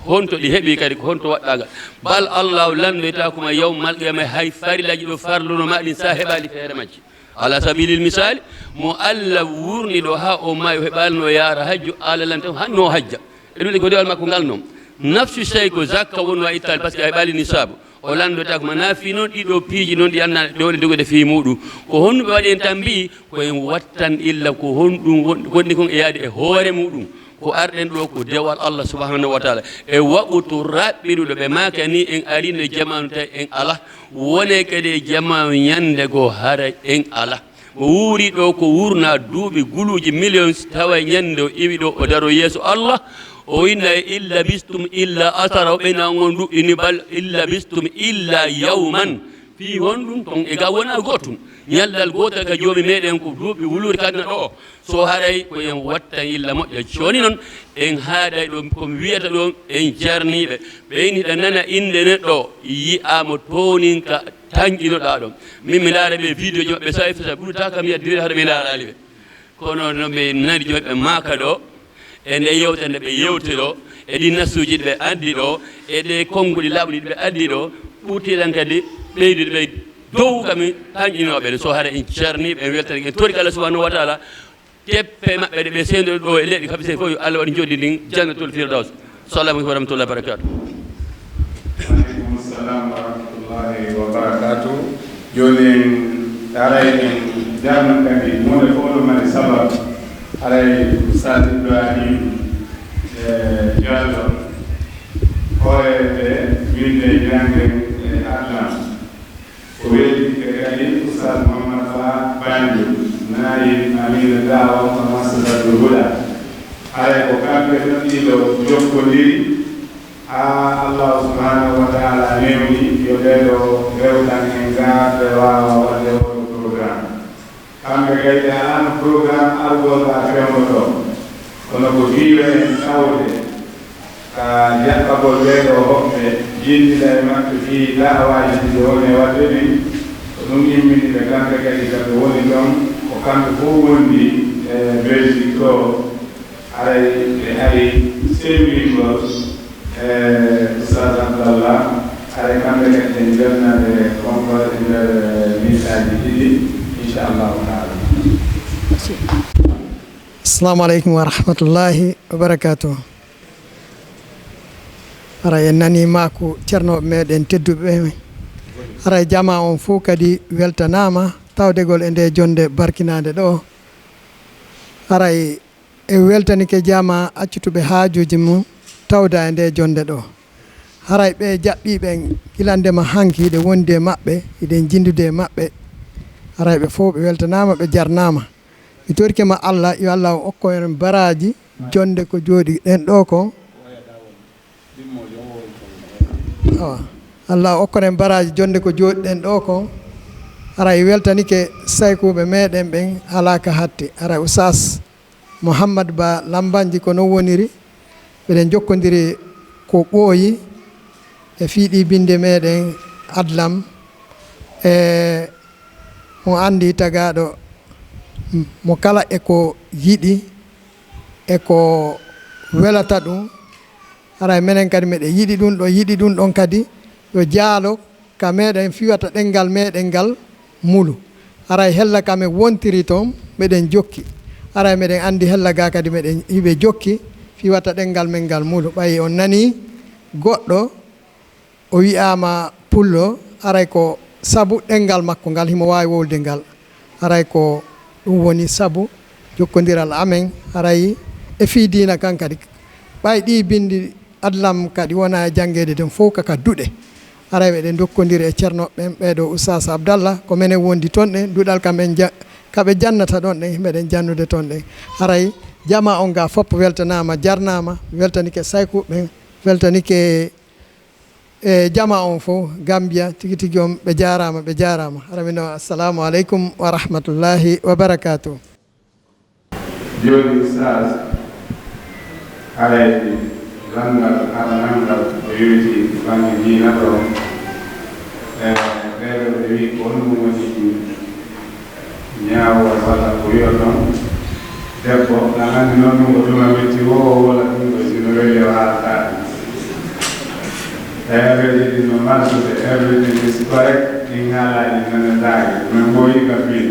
E: honto ɗi heeɓi kadi ko honto waɗɗagal bal Allah landoyta koma yawmal qiyamati hay farilaji ɗo farluno ma ɗin sa heɓali feere majji ala sabilil misali mo Allah wurni ɗo ha o maayi o heɓalno yaara hajju Allah lante hanno hajja e ɗum ɗe ko dewal makko ngal noon nafsu sey ko zakka wonno a ittali par ce que a heɓali nisabu o landota ko ma naafi noon ɗiɗo piiji noon ɗi anna ɗewɗe dogode fii muɗum ko honɗum ɓe waɗi en tan mbi koyen wattan illa ko honɗum gonɗi kon e yaade e hoore muɗum ko arɗen ɗo ko dewal Allah subhanahu wa taala e waɓutu raɓɓiɗuɗo ɓe maka ni en arino jamanu tawi en ala wone kadi e jamanu ñande goo hara en ala mo wuuri ɗo ko wurna duuɓi guluji million tawa ñande o iwi ɗo o daro yeeso Allah o inna illa bistum illa asara o ɓeyna on duɗɗini bal illa bistum illa yawman fi honɗum ton e ga wona gotum ñallal gotal ka joomi meɗen ko duuɓi wuluuri kadna ɗo so haray ko en watta illa moƴƴa joni noon en haaɗay ɗo komi wiyata ɗo en jarniɓe ɓeyni ɗa nana inde neɗɗo yiyamo toninka tañƴinoɗa ɗon min mi laara ɓe vidéo ji maɓɓe sa fisa ɓurta kam yiya dire haɗa ɓe laarali ɓe kono no ɓe nani jomaɓe maaka ɗo e nde yewtere nde ɓe yewti ɗo e ɗi nasuji ɗi ɓe addi ɗo e ɗe konnguɗi laaɓuɗi ɗi ɓe addi ɗo ɓurtiɗan kadi ɓeydude ɓe dow kami tañƴinoɓe ɗe so haɗa en jarniɓe en weltani en tori Allah subhanahu wa taala teppe maɓɓe ɗe ɓe sendoɗe ɗo e leɗɗi kamɓe sen fof yo Allah waɗi joddi ndin jannatul firdaus salamu aleykum wa rahmatullahi wa barakatuh
C: aleykum salam wa rahmatullahi wa barakatuh joni aray en jarno kadi hunde fof no mari sabab aray Oustass Ibrahim Diallo hoorede winde jangde Adlam ko weldike kadi Oustass Mouhammad Ba Banjul nayi amina dawa ko masalatul huda aray ko kamɓe tan ɗiɗo jokkodiri Allah subhanahu wa ta'ala newni yo ɓeɗo rewtan en garɓe wawa wadde oɗo programme kamɓe kadi an programme argoto a fewnoto kono ko hiiwe en tawde ka jaɓɓagol ɓeɗo hoɓɓe jindiɗa e maɓɓe fi da'awaji ɗi woni e wadde ɗin ko ɗum imminiɓe kamɓe kadi kamɓe woni ɗon ko kamɓe fof wondi e Belgique ɗo aray ɓe ari sembingol Oustass Abdalla aray kamɓe kadi en jannade konkoɗe e nder mintaji ɗiɗi inchallahu taala.
F: Assalamu alaikum wa rahmatullahi wa barakatuh. Ara en nani mako ceernoɓe meɗen tedduɓe ɓe ara jama on fof kadi weltanama tawdegol e nde jonde barkinade ɗo aray e weltanike jama accutuɓe haajuji mum tawda e nde jonde ɗo haray ɓe jaɓɓiɓen gilandema hanki ɗe wondi e maɓɓe eɗen jindude e maɓɓe haray ɓe fof ɓe weltanama ɓe jarnama mi torikema Allah yo Allah okko en baraji jonde ko jooɗi ɗen ɗo ko Allah okkonen baraji jonde ko jooɗiɗen ɗo ko ara weltanike saykuɓe meɗen ɓen alaka hatti ara Oustass Mouhammad Ba lambanji ko non woniri ɓeɗen jokkodiri ko ɓooyi e fiiɗi binde meɗen Adlam e mo andi tagaɗo mo kala eko yiɗi eko welata ɗum ara menen kadi meɗen yiɗi ɗum ɗon kadi yo jaalo ka meɗen fiwata ɗengal meɗen ngal mulu ara hella kamen wontiri toon meɗen jokki ara meɗen andi hella ga kadi meɗen hiɓe jokki fiwata ɗengal men ngal mulu ɓayi on nani goɗɗo o wiyama pullo aray ko sabu ɗengal makko ngal himo wawi wolde ngal aray ko ɗum woni sabu jokkodiral amen aray e fi dina kan kadi ɓay ɗi bindi Adlam kadi wona e janggede den fof kaka duɗe aray ɓeɗen dokkodiri e ceernoɓeɓen ɓeɗo Oustass Abdalla ko menen wondi toon ɗen duɗal kaɓe jannata ɗon ɗen himɓeɗen jannude toon ɗen aray jama on ga fopp weltanama jarnama weltanike saykuɓe weltanike e jama on fof Gambia tigi tigi on ɓe jarama aramino assalamu aleykum wa rahmatullahi wa barakatuh.
C: Joni Oustass aray langal aɗanangal o yewiti banggue diina ɗo ɓeɗo ɓe wi ko honɗum woni ñaawo walla ko wiyo ɗon debbo nanandi noon ɗum ko ɗuma metti wo wala ɗum ɗo sino weli o haalataɗum everything no marsude everything is correct ɗin haalaji nanataaki min ɓooyi ka fiin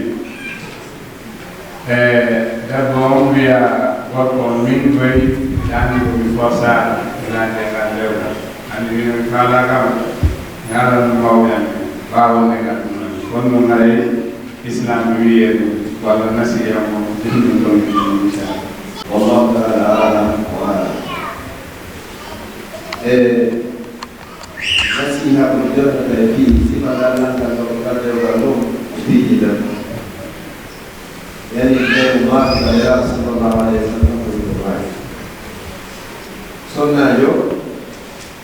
C: debbo on wiya gorko on min ɓoyi andi komi forsaɗo inande ngal lewtal andi mino mi faala kam mi halan mawɗan ɓawonde ngal ɗum non kono ɗum haray Islam wiye ɗum walla nasiyamo ɗum ɗon inchallah
D: wallahu taala alam wa alam nasiha ko jonnata e fii sifagal langal ko kaldewgal ɗum fiiji tan yani ɓe mata ya sallallahu alayhi wa sallam ko ɗum wawi sonnajo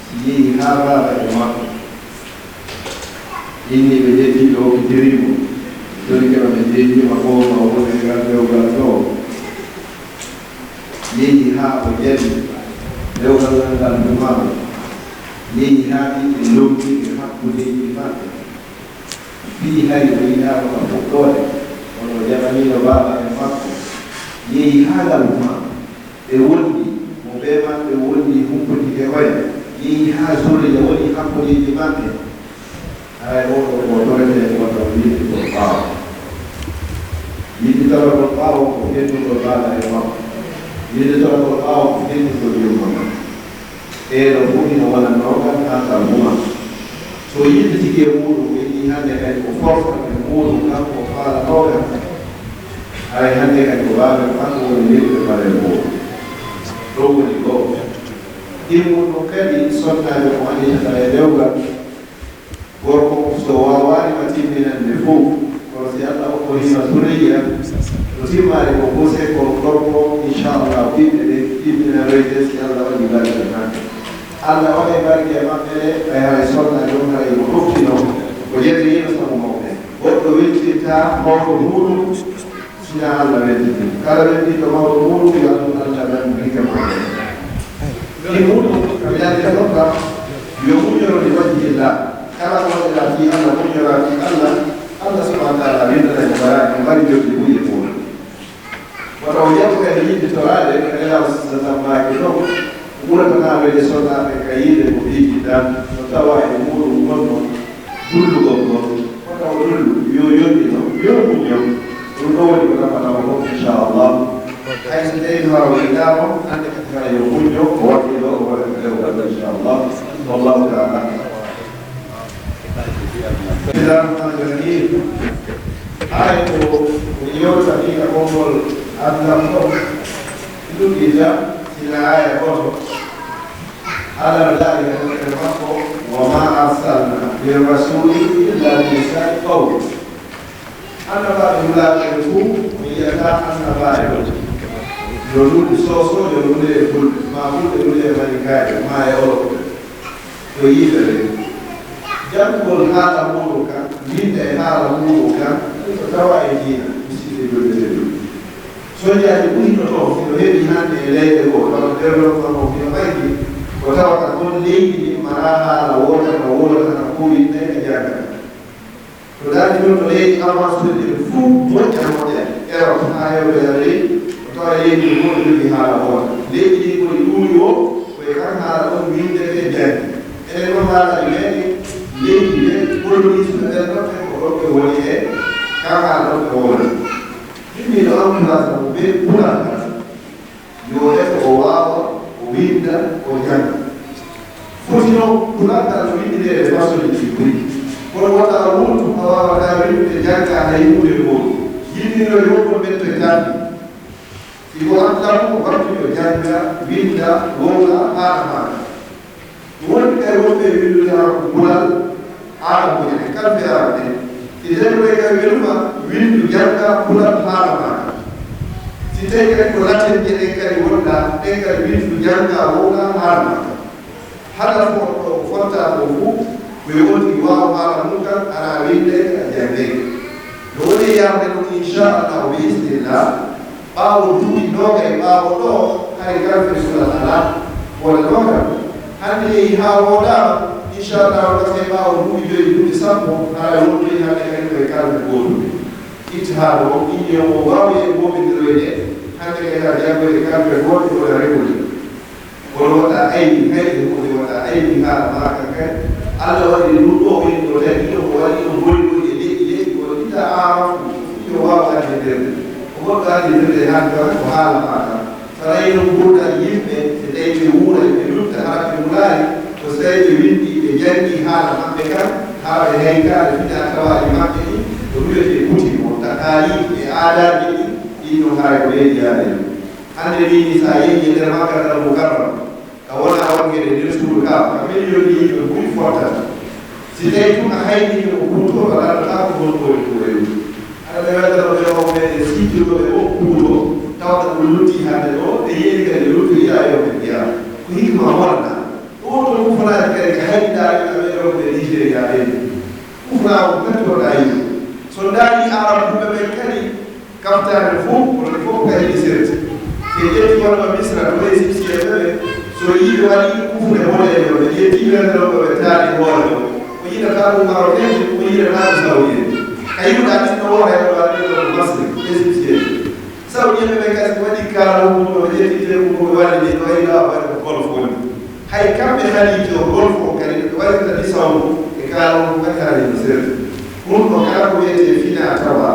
D: si yeehi ha raara e makko inni ɓe ƴettiɓe hokkitirimo joni kema ɓe jeejima ɓowma woni ngal dewgal ɗo yeehi ha o jaɓi dewgal ngal dumama yeehi ha ɗiɓe lomtiɓe hakkudeji maɓɓe fii hari o yiɗama ka fuɗɗode ono jaɓanino baba e makko yeehi ha ngal duma ɓe wondi mo ɓe maɓɓe wondi humpotike hoya yeehi ha zorija woni hakkudeji maɓɓe hay oɗo ko torete wonɗo yiɗi ko ɓaawa yiɗi tawa ko ɓaawa ko fennuɗo baba e makko yiɗi tawa ko ɓaawa ko fennuɗo yummama eɗo fof ino wona nogal ha sa muma so yiɗi tigi e muɗum yi hannde kadi ko force e muɗum kanko o faalanoɓe hay hannde kadi ko waaɓe fan woni yimɓe mare muɗum ɗo woni goo ɗimmuɗum kadi sonnaɓe ko anitata e dewgal gorko so wawanima timminande fof kono si allah okkorima suriya to timmani ko gose ko gorko inchallah ɓiɓɓe ɗe timmina reyde si allah waɗi barke maɓɓe allah waɗe barke e maɓɓe ɗe ɓay hay sonnaɓe on hay mo ɗoftino ko jeeyino sabu mawɓe goɗɗo weltinta mawɗo muɗum sina allah weltiti kala weltinɗo mawɗo muɗum yo allah nan rike maɓɓe ɗi muɗum kaminande ɗonka yo muñoro ndi wajjillah kala ko waɗira fi allah muñora fi allah allah subahana taala windana ko mbarani ko mbari jogde ɓuye muɗum woto o jabbo kadi yiɗde torade elaw sammaki ɗon ɓuratana wede sonnaɓe ka yiide ko fiiji dan no tawa e muɗum gonno dullugol gon woto o dullu yo yondino yo muño ɗum ɗo woni ko nafanama fof inchallah hay so tawi no hara waɗinamo hande kadi kala yo muño o waɗɗiɗo o waɗa ko dewgal inchallah wallahu taala ay ko yewta ni ka konngol adnam fof ɗuɗɗita sina aya goto ala dalika kotere makko wa ma arsalna bi rasuli illa bi lisani qawli annabaɓe wulaɓe fuu mi yiyata annabaɓe yo lulɗe soso yo lulɗe e fulɓe ma fulɓe lulɗe e manikaɓe ma e oroɓe to yiɓe ɓe jangol haala muɗum kan winde e haala muɗum kan ko tawa e diina musidɓe julɓe ɓe ɗum soñaji ɓurino to ino heeɓi hannde e leyɗe goo tawa développement o ino ɓaydi ko tawata gon leydi ndi mara haala wota no wolata no kuwinne e jaggal to daani ɗum to leydi avance ɗe fuu moƴƴa moƴƴa erot ha hewɓe a leydi ko tawa leydi ndi moɗo jogi haala wota leydi ndi koni ɗuuɗi o koye kan haala ɗon winde e jaggi enen ɗon haalaji meɗi leydi ɓe colonisme ɓen ɗon ɓen ko ɗon ɓe woni e kan haala ɗon ɓe wona ɗiɗɗino entourage mo ɓe ɓurata yo ef o waawa o winda o janga fotino ɓuratal no windide e façon ji ɓuri kono wota wultu a wawata winde janga hay hunde goɗo yiɗɗino yombo ɓetto e tambi siko andamu ko wattuyo janga winda wowla haala maɗa wonɓe kay wonɓe windude ha ko ɓural aɗamuene kamɓe arde si tawi koye ka weluma windu janga ɓural haala maɗa si tawi kadi ko latten jeɗen kadi wonɗa ɗen kadi windu janga wowla haala maɗa haɗa foto ko fonta ko fuu koye wonti waw haala mum kan ana winde a jangege no woni yarde ɗum inchallah bi isnillah ɓaawo duuɓi noga e ɓaawo ɗo hay galfe sulal ala wona noga hande yehi ha woɗama inchallah wase ɓaawo duuɓi joyi duuɓi sappo haala wonɗoyi hande kadi koye kalɓe goɗuɓe itti ha ɗo inɗe o wawi e moɓidiroyde hande kadi ha jaggoyde kalɓe goɗɗe oɗa reguli kono waɗa ayni hayde kode waɗa ayni haala maka kadi allah waɗi ɗum ɗo woni ɗo tagi ɗo ko waɗi ɗo goli goli e leyɗi leyɗi ko ɗiɗa arafu yo wawa ande nder ko goɗɗo andi ndirde hande ko haala maka so rayno gurɗal yimɓe so tawi ɓe wuura ɓe lutta haa ɓe wulaari so tawi ɓe windi ɓe jangi haala maɓɓe kam haa ɓe haykaare fina tawaji maɓɓe ɗi ko wiyete kuti mo takaali e aadaaji ɗi ɗinno haray ko leydi yaade ɗum hannde ni so a yehi e nder makkatal mukarram ka wona wangede nder suudu ka ka millioni yimɓe ɓuri fottata si tawi tun a hayni ko kuuto aɗa taa ko gon koye koyewu aɗa weldano ɓe o meɗe sijjuɗoɓe o kuuɗo tawta ko lutti hande ɗo e yeeri kadi luttu yiɗa yowɓe mbiya ko hikma wonna ɗo ɗo kufanaji kadi ko hayɗiɗaɓe aɓeɗoɓe nigéria ɓeni kufana ko pettoɗa yiɗo so daani arabuɓe ɓen kadi kaftade fof kono fof ka heɗi serte si ƴetti wonɓe misra ɗo égyptien ɓeɓe so yiɓe waɗi kufne hoɗeɓe ɓe ƴettiɓeɗoɓe ɓe taali hoore ɗo ko yiɗata ɗum marocaine ko yiɗata ɗum saoudien ka yiɗuɗa ɗinno woreɓe waɗeɗo masri égyptien saoudien ɓe kadi ko waɗi kaala muɗum o ƴettite ko waɗi ni ɗo wayi lawa waɗi ko golf woni hay kamɓe haaliji o golf o kadi ɓe waɗita ɗi sawdu e kaala mum kadi haaliji serde ɗum ɗo kala ko wiyete fina tawa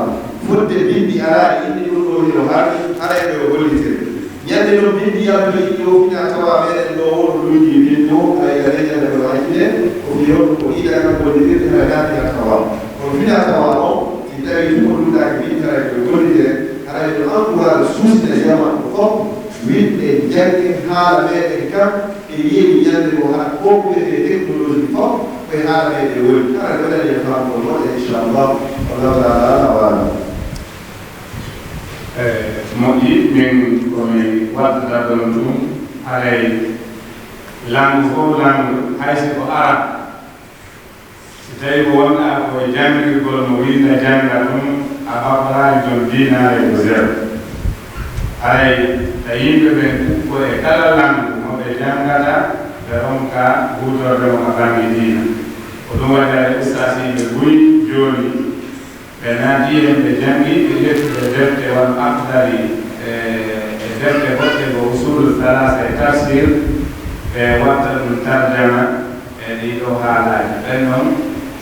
D: fodde bindi alaaɗi indi ɗum ɗo hino haali haɗa ɓe o gollitire ñande ɗo bindi yaldo yiɗi o fina tawa meɗen ɗo wono luji bindi mo ay gareja de wajide ko biyo ko ida ka ko dire ta ga ta tawa ko fina tawa ko itawi ko duda ki tara ko golide ara do akura susi de jama ko winde jangi hala be kam e yini yande ko ha ko be technology ko be hala be wol ara do le fa ko no inshallah wallahu ta'ala wa
C: moƴƴi min komi waddata ɗon ɗum haray langue fof langue haysi ko arab si tawi ko wonɗa koye jangirgol mo winda janga ɗum a faforani toon dinare ko zéro haray ta yimɓe ɓen ko e kala langue moɓe jangata ɓe ronka hutordemo ka banggue dina ko ɗum waɗi hay ustasi ɓe ɓuyi joni ɓe naati hen ɓe jangi ɓe ƴettuɓe defte won afdali e defte goɗɗe ko usulu thalasa e tafsir ɓe watta ɗum tarjama e ɗiɗo haalaji ɓen noon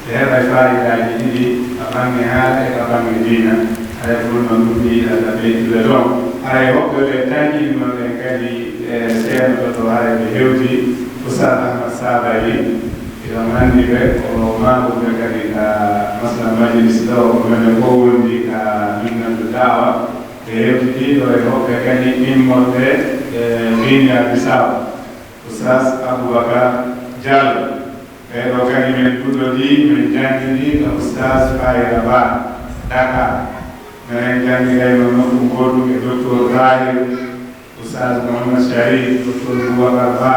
C: ɓe heɓa faidaji ɗiɗi ka bange haala e ka bange dina hay ko ɗum noon ɗum ɗiɗaɗa ɓeytude ɗon hay woɓɓe ɓe tañinno ɓen kadi e seeɗo ɗo hay ɓe hewti Oustass Ahmad Sabali iɗon anndi ɓe ko maɓuɓe kadi ka masla majlis ɗo mene ko wondi ka minnatu dawa ɓe hewtiɗiɗo e hoɓɓe kadi immorɓe e Guinea Bissau Oustass Aboubacar Diallo ɓeɗo kadi min ɗuɗɗoɗi min janngini ka Oustass Fayra Ba Dakar minen janngirayno nokku goɗɗum e docteur Zahir Oustass Mouhammad Sharif docteur Boubacar Ba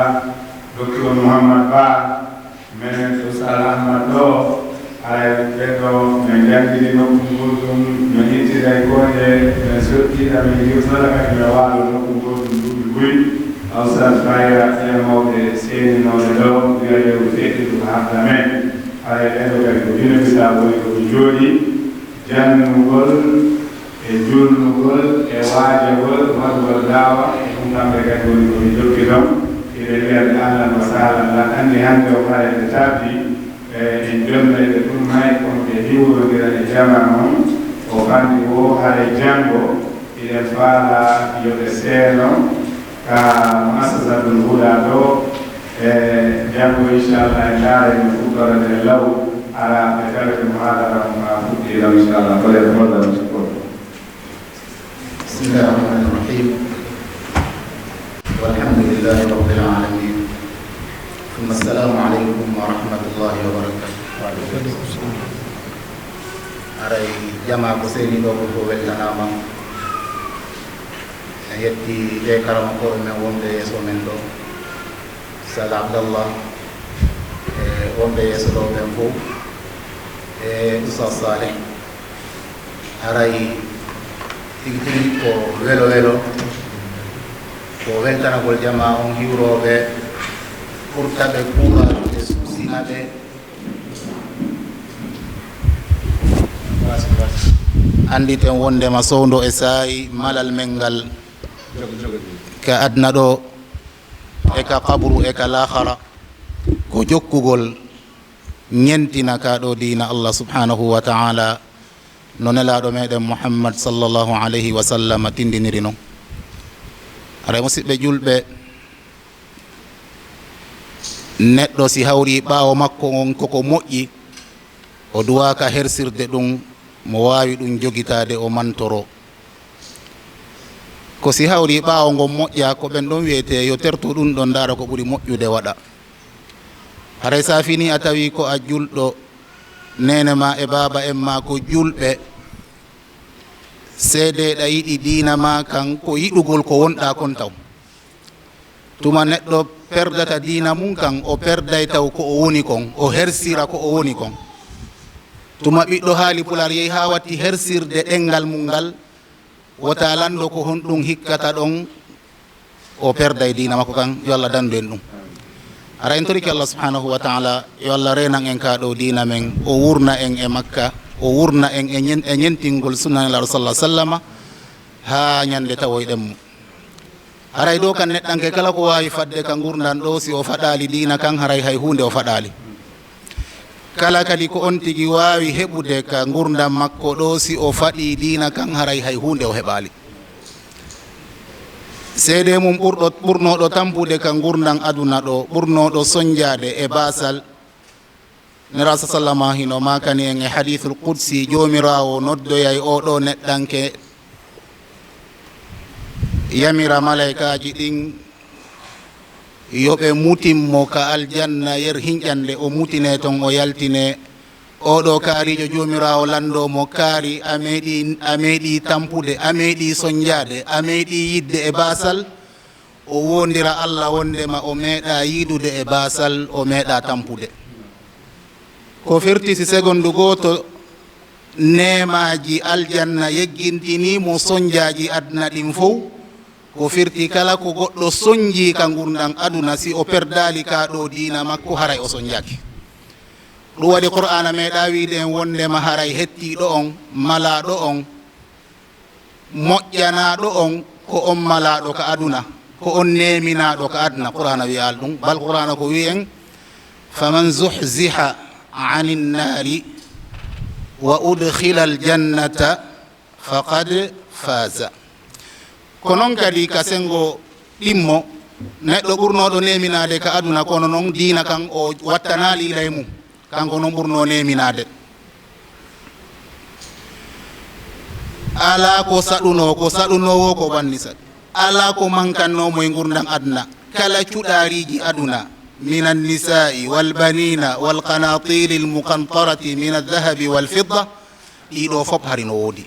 C: docteur Mouhammad Ba menen Oustass Ahmad ɗo hay ɓeɗo min janngini nokku goɗɗum min ittiray goƴe min soɗɗiɗa min yewtoɗa kadi mi waalo nokku goɗɗum duuɓi buy Oustass Fayra mawɓe seeninoɓe ɗo wiyayewu feɗɗiɗu ko hafta men hay ɓeɗo kadi ko Guinea Bissau woni koɓe jooɗi jannugol e julnugol e waajagol waɗugol daawa ɗum kamɓe kadi woni koɓe jokki ɗon ɓe wiyaɓe ahlan wa sahlan lan anndi hannde o hay ɓe tabbi en jonnoyɓe ɗum hay konɓe hiwrodira e jama on o fanndi o haray janngo iɗen faala yoɓe seeno ka masasatul huɗa ɗo e janngo inchallah e ndaara no fuɗɗorade law ala ɓe tawete mo haadara ma fuɗɗiɗam inchallah koleɗe moddam sikkoto
G: bismillahi rahmani rahim walhamdulillahi rabbil alamin thumma assalamu aleykum wa rahmatullahi wa barakatuh aray jama ko seeni ɗo ko weltanama en yetti ɓe karamankoɓe men wonɓe yeeso men ɗo Ustaz Abdalla e wonɓe yeeso ɗo ɓen fof e Oustass Saleh aray tigi tigi ko welo welo ko weltanagol jama on hiwroɓe ɓurtaɓe kuuraɗude suusinaɓe anditen wondema sowdo e saayi malal men ngal ka adna ɗo e ka kabru e ka lahara ko jokkugol ñentina ka ɗo dina Allah subhanahu wa ta'ala no nelaɗo meɗen Muhammad sallallahu alayhi wa sallam tindiniri noon aɗa musidɓe julɓe neɗɗo si hawri ɓaawo makko on koko moƴƴi o duwaka hersirde ɗum mo wawi ɗum jogitade o mantoro ko si hawri ɓaawo ngon moƴƴa ko ɓen ɗon wiyete yo tertu ɗum ɗon ndaara ko ɓuri moƴƴude waɗa haray sa fini a tawi ko a julɗo nene ma e baba en ma ko julɓe seedeɗa yiɗi diina ma kan ko yiɗugol ko wonɗa kon taw tuma neɗɗo perdata diina mum kan o perday taw ko o woni kon o hersira ko o woni kon tuma ɓiɗɗo haali pular yehi ha watti hersirde ɗengal mum ngal wota lanndo ko honɗum hikkata ɗon o perday diina makko kan yo Allah dandu en ɗum ara en toriki Allah subhanahu wa ta'ala yo Allah renan en ka ɗo diina men o wurna en e makka o wurna en e ñentingol sunnanelaɗo sallah sallama ha ñande tawoyɗen mo haray ɗo kan neɗɗanke kala ko wawi fadde ka gurdan ɗo si o faɗali diina kan haray hay hunde o faɗali kala kadi ko on tigi wawi heɓude ka gurdam makko ɗo si o faɗi diina kan haray hay hunde o heɓali seede mum ɓurnoɗo tampude ka gurdam aduna ɗo ɓurnoɗo soñjade e basal nera sa sallama hino makani en e hadithul qudsi jomirawo noddoyay oɗo neɗɗanke yamira malaikaji ɗin yoɓe mutimmo ka aljanna yer hinƴande o mutine ton o yaltine oɗo kaarijo jomirawo landomo kaari a meeɗi tampude a meeɗi soñjade a meeɗi yidde e basal o wondira Allah wondema o meeɗa yidude e basal o meeɗa tampude ko firti si segondu goto nemaji aljanna yeggintinimo soñjaji aduna ɗin fof ko firti kala ko goɗɗo soñji ka gurdam aduna si o perdali ka ɗo dina makko haray o soñjaki ɗum waɗi qur'ana meeɗa wiide en wondema haray hettiɗo on malaɗo on moƴƴanaɗo on ko on malaɗo ka aduna ko on neminaɗo ka aduna qur'ana wiyal ɗum bal qur'ana ko wi en faman zuhziha ani nnari wa udkhila aljannata faqad faza ko noon kadi ka sengo ɗimmo neɗɗo ɓurnoɗo neminade ka aduna kono noon dina kan o wattana liilay mum kanko noon ɓurno neminade ala ko saɗunowo ko ɓanni saɗi ala ko mankannomo e gurdam aduna kala cuɗariji aduna min annisai walbanina walqanatiri lmukantarati min aldahabi walfidda ɗiɗo fop hari no woodi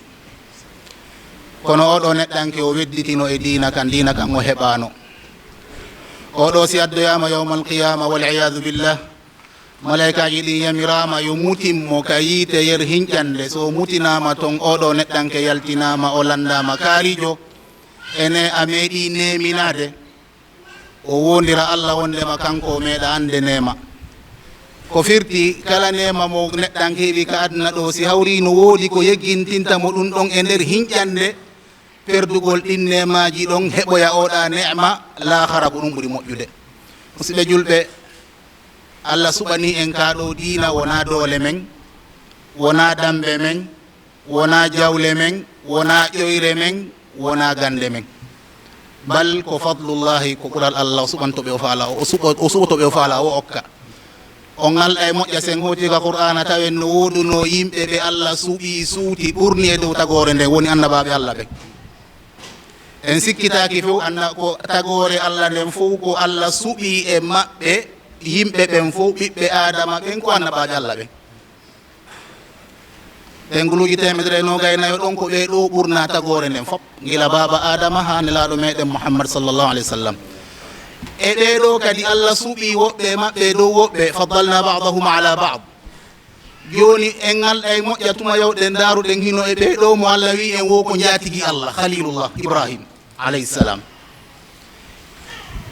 G: kono oɗo neɗɗanke o wedditino e dina kan o heɓano oɗo si addoyama yawma alqiyama waliyadu billah malaikaji ɗin yamirama yo mutimmo ka yiite yer hinƴande so mutinama ton oɗo neɗɗanke yaltinama o landama kaarijo ene a meeɗi neminade o wondira Allah wondema kanko o meeɗa ande nema ko firti kala nema mo neɗɗanke heeɓi ka aduna ɗo si hawri no woodi ko yeggintintamo ɗum ɗon e nder hinƴande perdugol ɗin nemaji ɗon heɓoya oɗa nema lahara ko ɗum ɓuuri moƴƴude musidɓe julɓe Allah suɓani en kaɗo dina wona doole men wona dambe men wona jawle men wona ƴoyre men wona gande men bal ko fadlullahi ko ɓural Allah o suɓantoɓe o faala o suɓotoɓe o faala o okka on alɗa e moƴƴa sen hotika qur'ana tawen no woɗuno yimɓe ɓe Allah suuɓi suuti ɓurni e dow tagore nde woni annabaɓe Allah ɓe en sikkitaki few anna ko tagore Allah nden fof ko Allah suuɓi e maɓɓe yimɓe ɓen fof ɓiɓɓe adama ɓen ko annabaɓe Allah ɓen ɓe nguluji temedere nogaynayo ɗon ko ɓe ɗo ɓurna tagore nden fop gila baba adama ha nelaɗo meɗen Muhammad sallllahu alayhi wa sallam e ɓeɗo kadi Allah suuɓi woɓɓe maɓɓe dow woɓɓe faddalna badahum ala bad joni en alɗa e moƴƴa tuma yawɗen daruɗen hino e ɓeɗo mo Allah wi en wo ko jatigi Allah khalilullah Ibrahim alayhi salam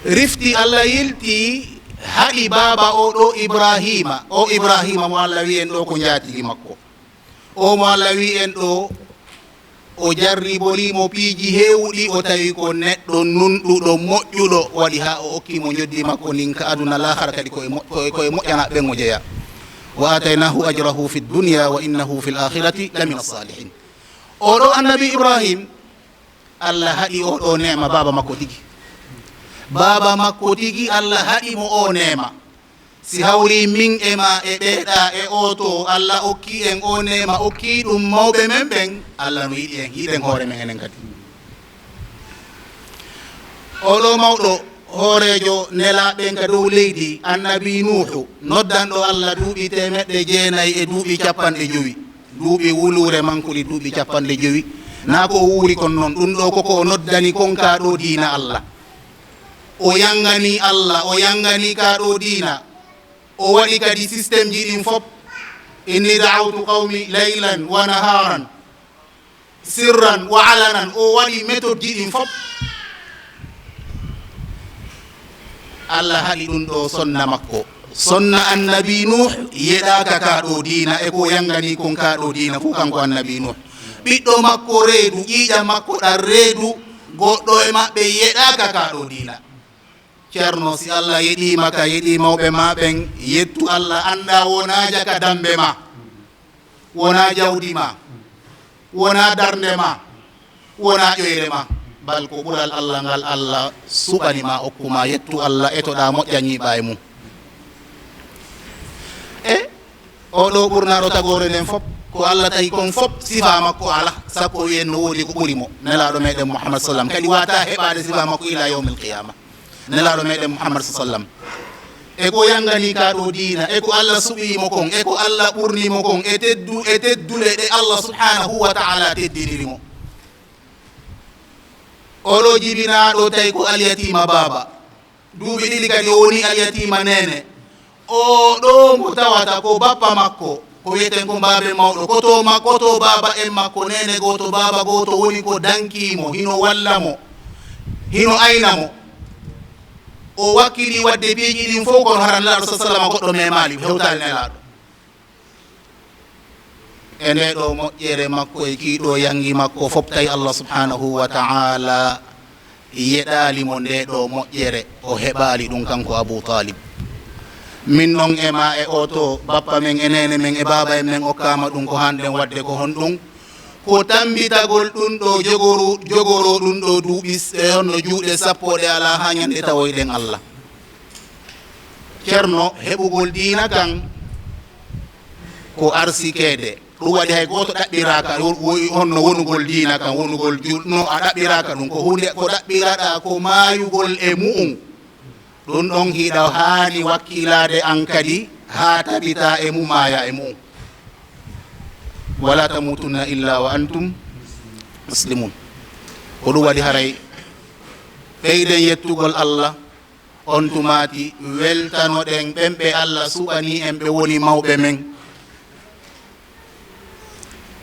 G: rifti Allah yilti haɗi baba o ɗo Ibrahima mo Allah wi en ɗo ko jatigi makko o mo Allah wi en ɗo o jarriborimo piiji hewɗi o tawi ko neɗɗo nunɗuɗo moƴƴuɗo waɗi ha o okkimo joddi makko nin ka aduna lahara kadi koye moƴƴana ɓen o jeeya wa ataynahu ajrahu fi dunya wa innahu fi l'akhirati lamina salihin oɗo annabi Ibrahim Allah haɗi oɗo nema baba makko tigi Allah haɗimo o nema si hawri min e ma e ɓeeɗa e oto Allah okki en o nema okki ɗum mawɓe men ɓen Allah no yiɗi en yiɗen hoore men enen kadi oɗo mawɗo hoorejo nelaɓen ka dow leydi annabi Nuhu noddanɗo Allah duuɓi 900 e duuɓi 50 duuɓi wulure mankuɗi duuɓi 50 na ko o wuuri kon noon ɗum ɗo koko o noddani kon ka ɗo diina Allah o yangani Allah o yangani ka ɗo diina o waɗi kadi systéme ji ɗin fop inni da'awtu qawmi laylan wa naharan sirran wa alanan o waɗi méthode ji ɗin fop Allah haɗi ɗum ɗo sonna makko sonna annabi Nuh yeɗaka ka ɗo diina e ko yangani kon ka ɗo diina fof kanko annabi Nuh ɓiɗɗo makko reedu ƴiƴam makko ɗan reedu goɗɗo e maɓɓe yeɗaka ka ɗo diina ceerno si Allah yeɗima ka yeɗi mawɓe ma ɓen yettu Allah anda wona jaka dambe ma wona jawdi ma wona darnde ma wona ƴoyre ma bal ko ɓural allah ngal allah suɓanima okkuma yettu allah etoɗa moƴƴa ñiiɓa e mum e oɗo ɓurnaɗo tagore nden fop ko allah tawi kon fop sifa makko ala sakko wiyen no woodi ko ɓuri mo nelaɗo meɗen mouhammad sallam kadi wata heɓade sifa makko ila yawme alqiyama nelaɗo meɗen mouhammad sallam e ko yangani ka ɗo diina e ko allah suɓimo kon e ko allah ɓurnimo kon e tedduɗe ɗe allah subhanahu wa taala teddinirimo oɗo jibinaɗo tawi ko alyatima baba duuɓi ɗiɗi kadi o woni alyatima nene o ɗo mo tawata ko bappa makko ko wiyeten ko mbaɓe mawɗo koto baba en makko nene goto baba goto woni ko dankimo hino walla mo hino ayna mo o wakkili wadde piiji ɗin fof kono haran nelaɗo sa sallam goɗɗo memali hewtali nelaɗo e nde ɗo moƴƴere makko e kiiɗo yangi makko fof tawi allah subhanahu wa taala yeɗalimo nde ɗo moƴƴere o heɓali ɗum kanko abou talib min noon e ma e oto bappa men e nene men e baba en men okkama ɗum ko hanɗen wadde ko hon ɗum ko tambitagol ɗum ɗo jogoro ɗum ɗo duuɓi honno juuɗe sappoɗe ala ha ñande tawoyɗen allah ceerno heɓugol diina kan ko arsikede ɗum waɗi hay goto ɗaɓɓiraka honno wonugol diina kan wonugol julno a ɗaɓɓiraka ɗum ko hunde ko ɗaɓɓiraɗa ko mayugol e mu'um ɗum ɗon hiɗa hani wakkilade an kadi ha tabita e mumaya e mu'um wala tamutunna illa wa antum muslimun ko ɗum waɗi haray ɓeyden yettugol allah on tumati weltanoɗen ɓenɓe allah suɓani en ɓe woni mawɓe men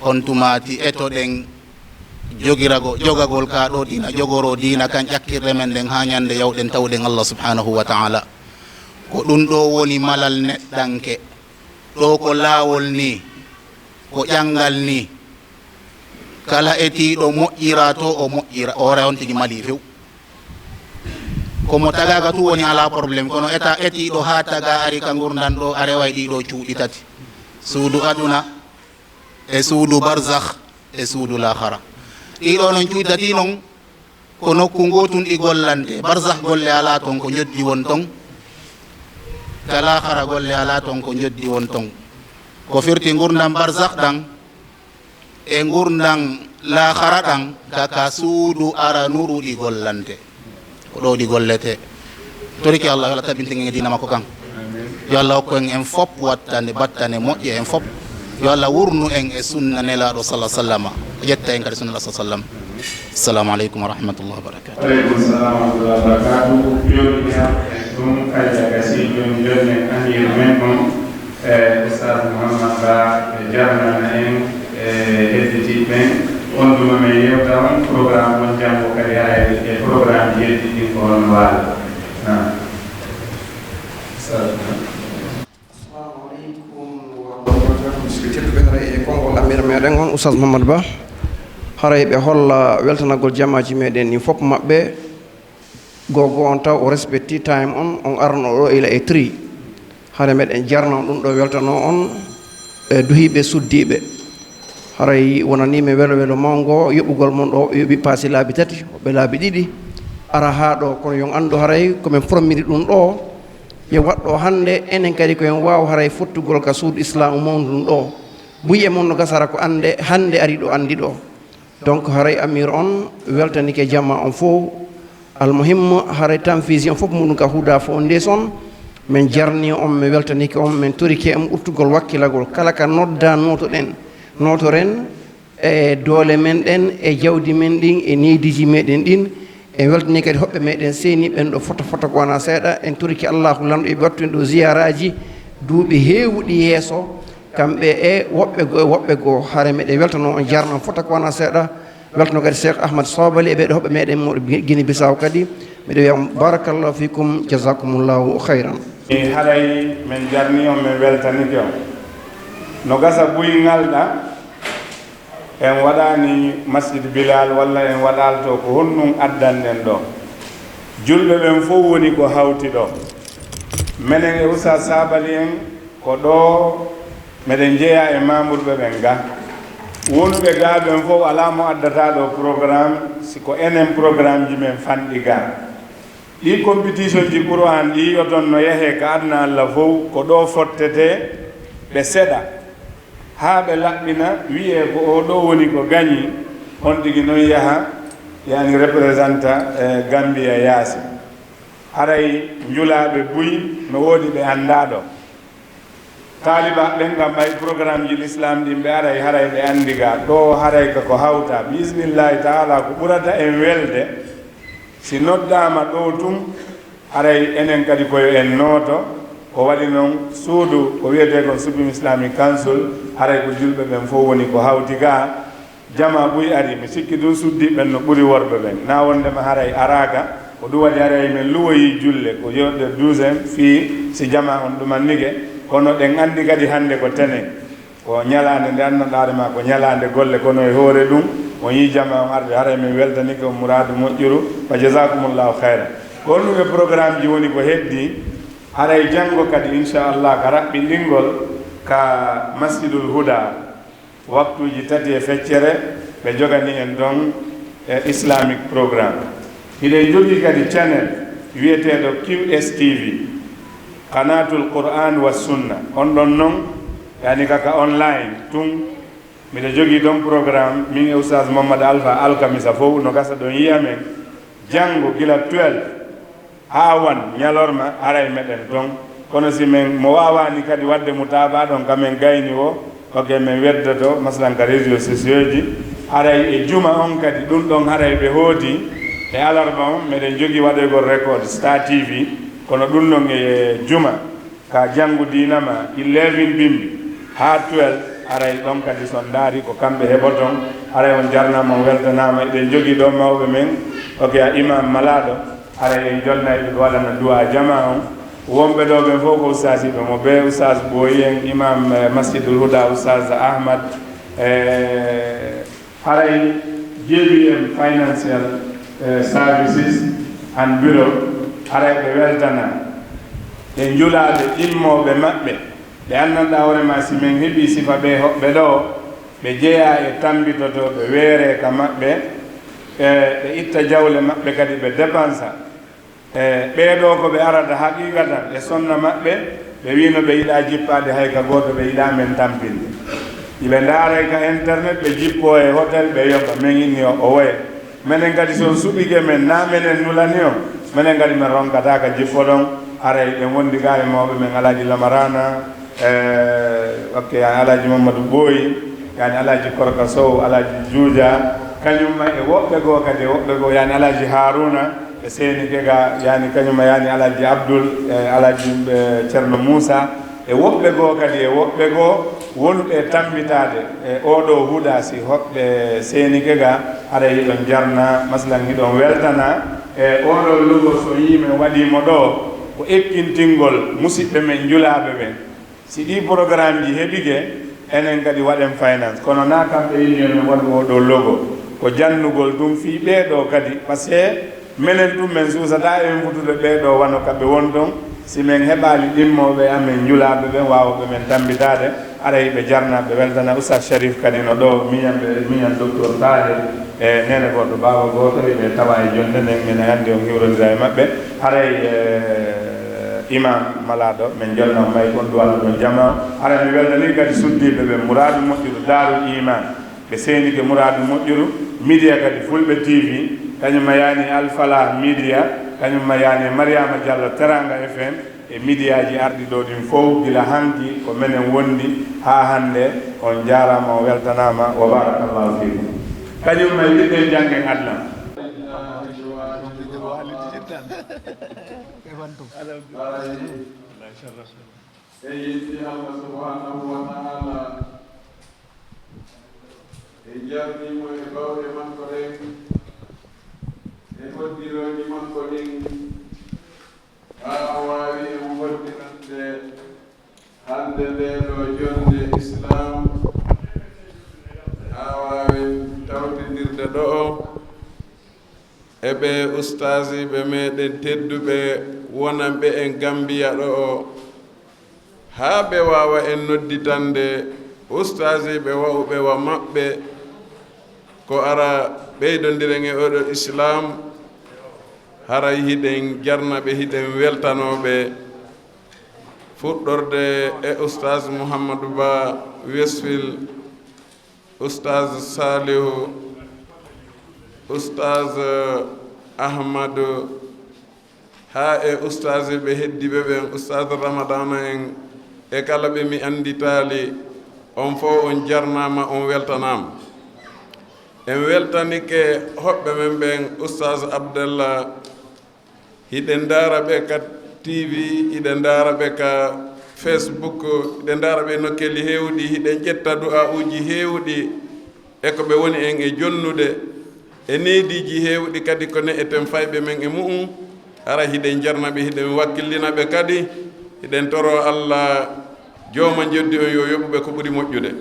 G: on tumati etoɗen jogagol ka ɗo dina jogoro dina kan ƴakkirɗe men ɗen ha ñande yawɗen tawɗen allah subhanahu wa taala ko ɗum ɗo woni malal neɗɗanke ɗo ko laawol ni ko ƴangal ni kala etiɗo moƴƴira to o moƴƴira o rew on tigi mali few komo tagaga tu woni ala probléme kono etiɗo ha taga ari ka gurdan ɗo a reway ɗiɗo cuuɗi tati suudu aduna e suudu barzakh e suudu lahara ɗiɗo noon cuuɗi tati noon ko nokku gotun ɗi gollante barzakh golle ala ton ko joddi won ton ka lahara golle ala ton ko joddi won ton ko firti gurdam barzakh ɗan e gurdam lahara ɗan kaka suudu ara nuruɗi gollante ko ɗo ɗi gollete toriki allah yo allah tabintingen e dina makko kan yo allah hokku en fop wattane battane moƴƴe en fop yo allah wurnu en e sunna nelaɗo sallah sallama ƴetta en kadi sunna sa sallam assalamu aleykum wa rahmatullah wa barakatuh.
C: Aleykum salam wa rahmatullah wa barakatuh. Joni ɗum kayja gasi joni joni anir men on Oustass Mouhammad Ba e jarnana en e hedditiɓe ɓen on duma men yewta on programme on janggo kadi ha e programme yeddiɗi ko on waala.
H: tedduɓe haray e konngol amira meɗen on Oustass Mouhammad Ba haray ɓe holla weltanagol jamaji meɗen ni fof maɓɓe gogo on taw o respecti time on arno ɗo ila e 3 haray meɗen jarno ɗum ɗo weltano on e duhiɓe suddiɓe haray wonanimi welo welo mawgo yoɓugol mon ɗo yoɓi paasi laabi 3 ɓe laabi 2 ara ha ɗo kono yon andu haray komin prommiri ɗum ɗo yo waɗɗo hande enen kadi koyen waw haray fottugol ka suudu islam mawdum ɗo buyi e mon no gasara ko ande hande ari ɗo andi ɗo donc haray amir on weltanike jamma on fof almuhimmo haray tan vision fof muɗum ka huuda foundation min jarni on mi weltanike on min torike on ɓurtugol wakkilagol kala ka nodda notoren e doole men ɗen e jawdi men ɗin e neydiji meɗen ɗin en weltani kadi hoɓɓe meɗen seeni ɓen ɗo fota ko wona seeɗa en toriki allahu lamɗo e wattu en ɗo ziyaraji duuɓi heewɗi yeeso kamɓe e woɓɓe goo haare meɗen weltano on jarno fota ko wona seeɗa weltano kadi cheikh ahmad sobali e ɓeɗo hoɓɓe meɗen moɗo guine bisaw kadi miɗo wiya barakallahu fikum jasakumullahu khayran.
C: haray min jarni on min weltanike on no gasa buyingal ɗa en waɗani masjid bilal walla en waɗalto ko honnum addanɗen ɗo julɓe ɓen fof woni ko hawti ɗo minen e Oustass sabali en ko ɗo meɗen jeeya e mamurɓe ɓen ga wonɓe ga ɓen fof ala mo addata ɗo programme siko enen programme ji men fanɗi ga ɗi compétition ji Qur'an ɗi yoton no yehe ka adna Allah fof ko ɗo fottete ɓe seɗa ha ɓe laɓɓina wiye ko o ɗo woni ko gañi on tigi noon yaha yani représenta Gambia yaasi haray njulaɓe buy no woodi ɓe annda ɗo taliba ɓen kam ɓay programme ji l'islam ɗin ɓe aray haray ɓe andi ga ɗo haray ka ko hawta bismillahi taala ko ɓurata en welde si noddama ɗo tum haray enen kadi koyo en nooto ko waɗi noon suudu ko wiyete kon Supreme Islamic Council haray ko julɓe ɓen fof woni ko hawti ga jama ɓuy ari mi sikki ɗum suddi ɓen no ɓuri worɓe ɓen na wondema haray araka ko ɗum waɗi haray men luwoyi julle ko yewde 12 fii si jama on ɗumannike kono ɗen andi kadi hannde ko tenen ko ñalande nde anndanɗare ma ko ñalande golle kono e hoore ɗum o yi jama on arde haray min weltanike o mouradu moƴƴuru wa jasakumullahu hayra ko ɗum e programme ji woni ko heddi haray janngo kadi inchallah ka raɓɓiɗingol ka masjidul huda waktuji 3 e feccere ɓe jogani en ɗon islamic programme hiɗen jogii kadi channel wiyeteeɗo QSTV qanatul Qur'an wa sunna on ɗon noon yani kaka online tun mbiɗa jogii ɗon programme min e Oustass Mamadou Alpha alkamisa fof no gasa ɗon yiya men janngo gila 12 haa 1 ñalorma aray meɗen toon kono si men mo wawani kadi wadde mutaba ɗon kamen gayni o ok min weddoto masalan ka réseaux sociaux ji haray e juma on kadi ɗum ɗon haray ɓe hooti e alarba on meɗen jogii waɗoygol record Star TV kono ɗum ɗon e juma ka janngu dinama 11 bimbi ha 12 aray ɗon kadi son daari ko kamɓe heɓoton aray on jarnama on weltanama eɗen jogii ɗo mawɓe men ok a imam malaɗo aray en jolnayɓe ɓe waɗana duwa jama on wonɓe ɗo ɓen fof ko ustasiɓe mo be Oustass Boyi en imam masjidul huda Oustass Ahmad haray JBM financial services and bureau haray ɓe weltana e julaɓe immoɓe maɓɓe ɓe anndanɗa hoorema si min heeɓi sifa ɓe hoɓɓe ɗo ɓe jeeya e tambitoto ɓe weere ka maɓɓe ɓe itta jawle maɓɓe kadi ɓe dépensa ɓeeɗo ko ɓe arata haqiqatan e sonna maɓɓe ɓe wino ɓe yiɗa jippade hay ka goto ɓe yiɗa men tampinde iɓe ndaaray ka internet ɓe jippo e hôtel ɓe yoɓa min inni o woye minen kadi son suɓike men na minen nulani o minen kadi min ronkata ka jippo ɗon aray ɓe wondi ga e mawɓe men alaji lamarana ok alaji Mamadou Boyi yani alaji Korka Sow alaji Juuja kañumma e woɓɓe goo kadi e woɓɓe goo yani alaji Haruna e seeni kega yani kañumma yani alaji Abdoul alaji Ceerno Moussa e woɓɓe goo kadi e woɓɓe goo wonɓe tambitade e oɗo huuɗa si hoɓɓe seeni kega aɗa yiɗon jarna masalan hiɗon weltana e oɗo logo so yimen waɗimo ɗo ko ekkintingol musidɓe men julaɓe ɓen si ɗi programme ji heɓike enen kadi waɗen finance kono na kamɓe yimɓe men waɗu oɗo logo ko jannugol ɗum fi ɓeeɗo kadi par ce que minen ɗum men suusata emin futude ɓeeɗo wano kamɓe won ɗon si min heɓali ɗimmoɓe amen julaɓe ɓen wawɓe men tambitade aray ɓe jarnaɓe weltana Oustass Sharif kadi no ɗo miñan docteur Tahe e nene goɗɗo baba goto ɓe tawa e jonde nden mine hannde on hiwrodira e maɓɓe haray imam malaɗo min jolnao may kon duwalla ɗon jama haray mi weltani kadi suddiɓe ɓe mouradu moƴƴuru darul iman ɓe seenike mouradu moƴƴuru media kadi Fulbe TV kañumma yani Alfala media kañumma yani Mariama Diallo Teranga FM e media ji arɗi ɗo ɗin fof gila hanki ko menen wondi ha hande on jarama o weltanama wa barakallahu fikum kañumma yiɗɗen janggen adlam
I: e yetti Allah subhanahu wa ta'ala e jarnimo e bawɗe makko ɗen e hoddiroji makko ɗin ha wawi en woddinande hande nde ɗo jonde islam ha wawi tawtidirde ɗo eɓe ustasi ɓe meɗen tedduɓe wonanɓe en Gambia ɗo o ha ɓe wawa en nodditande ustasi ɓe wawɓe wa maɓɓe ko ara ɓe ɓeydondiren e oɗo islam haray hiɗen jarnaɓe hiɗen weltanoɓe fuɗɗorde e oustas Mouhamadou Ba Westfield, oustas Salihu, oustas Ahmadou, ha e oustas ɓe heddiɓe ɓen, oustas Ramadana en e kala ɓe mi anditali, on fof on jarnama, on weltanama. En weltanike hoɓɓe men ɓen oustas Abdalla, hiɗen daara ɓe ka TV, hiɗen daara ɓe ka Facebook, hiɗen daara ɓe nokkeli heewɗi, hiɗen ƴetta du'a uji heewɗi e ko ɓe woni en e jonnude e neediji heewɗi kadi ko ne eten fayɓe men e mu'um. Ara hiɗen jarnaɓe, hiɗen wakkillinaɓe kadi, hiɗen toro Allah jooma joddi on yo yoɓuɓe ko ɓuri moƴƴude.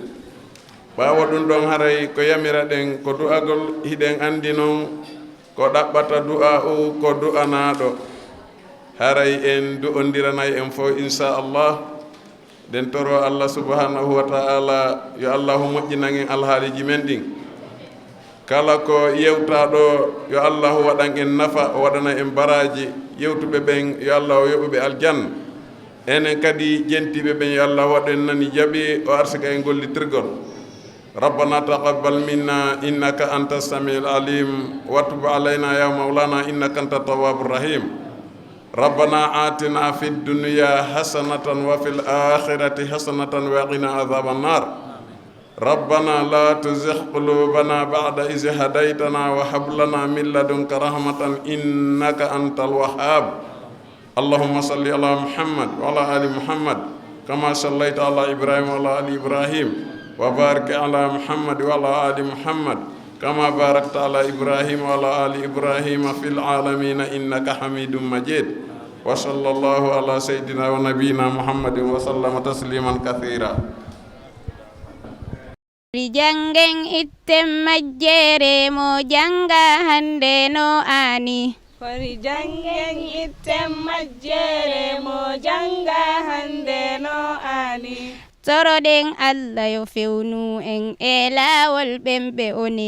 I: ɓaawo ɗum ɗon haray ko yamira ɗen ko du'agol, hiɗen andi noon ko ɗaɓɓata du'a o ko du'anaɗo. haray en du'ondiranay en fof inchallah. den toro Allah subhanahu wa ta'ala yo allahu moƴƴinan en alhaaliji men ɗin. kala ko yewtaɗo yo allahu waɗan en nafa, o waɗana en baraji. yewtuɓe ɓen yo allah o yoɓuɓe aljanna. enen kadi jentiɓe ɓen yo allah waɗen nani jaaɓi o arsika en gollitirgol. ربنا تقبل منا إنك أنت السميع العليم وتب علينا يا مولانا إنك أنت التواب الرحيم. ربنا آتنا في الدنيا حسنة وفي الآخرة حسنة وقنا عذاب النار. ربنا لا تزغ قلوبنا بعد إذ هديتنا وهب لنا من لدنك رحمة إنك أنت الوهاب. اللهم صل على محمد وعلى آل محمد كما صليت على إبراهيم وعلى آل إبراهيم وبارك على محمد وعلى آل محمد كما باركت على إبراهيم وعلى آل إبراهيم في العالمين إنك حميد مجيد. وصلى الله على سيدنا ونبينا محمد وسلم تسليما كثيرا.
A: Jangen itten majjere mo janga hande no ani.
B: Kori jangen itten majjere mo janga hande no ani.
A: Toroɗen Allah yo fewnu en e laawol ɓen ɓe oni.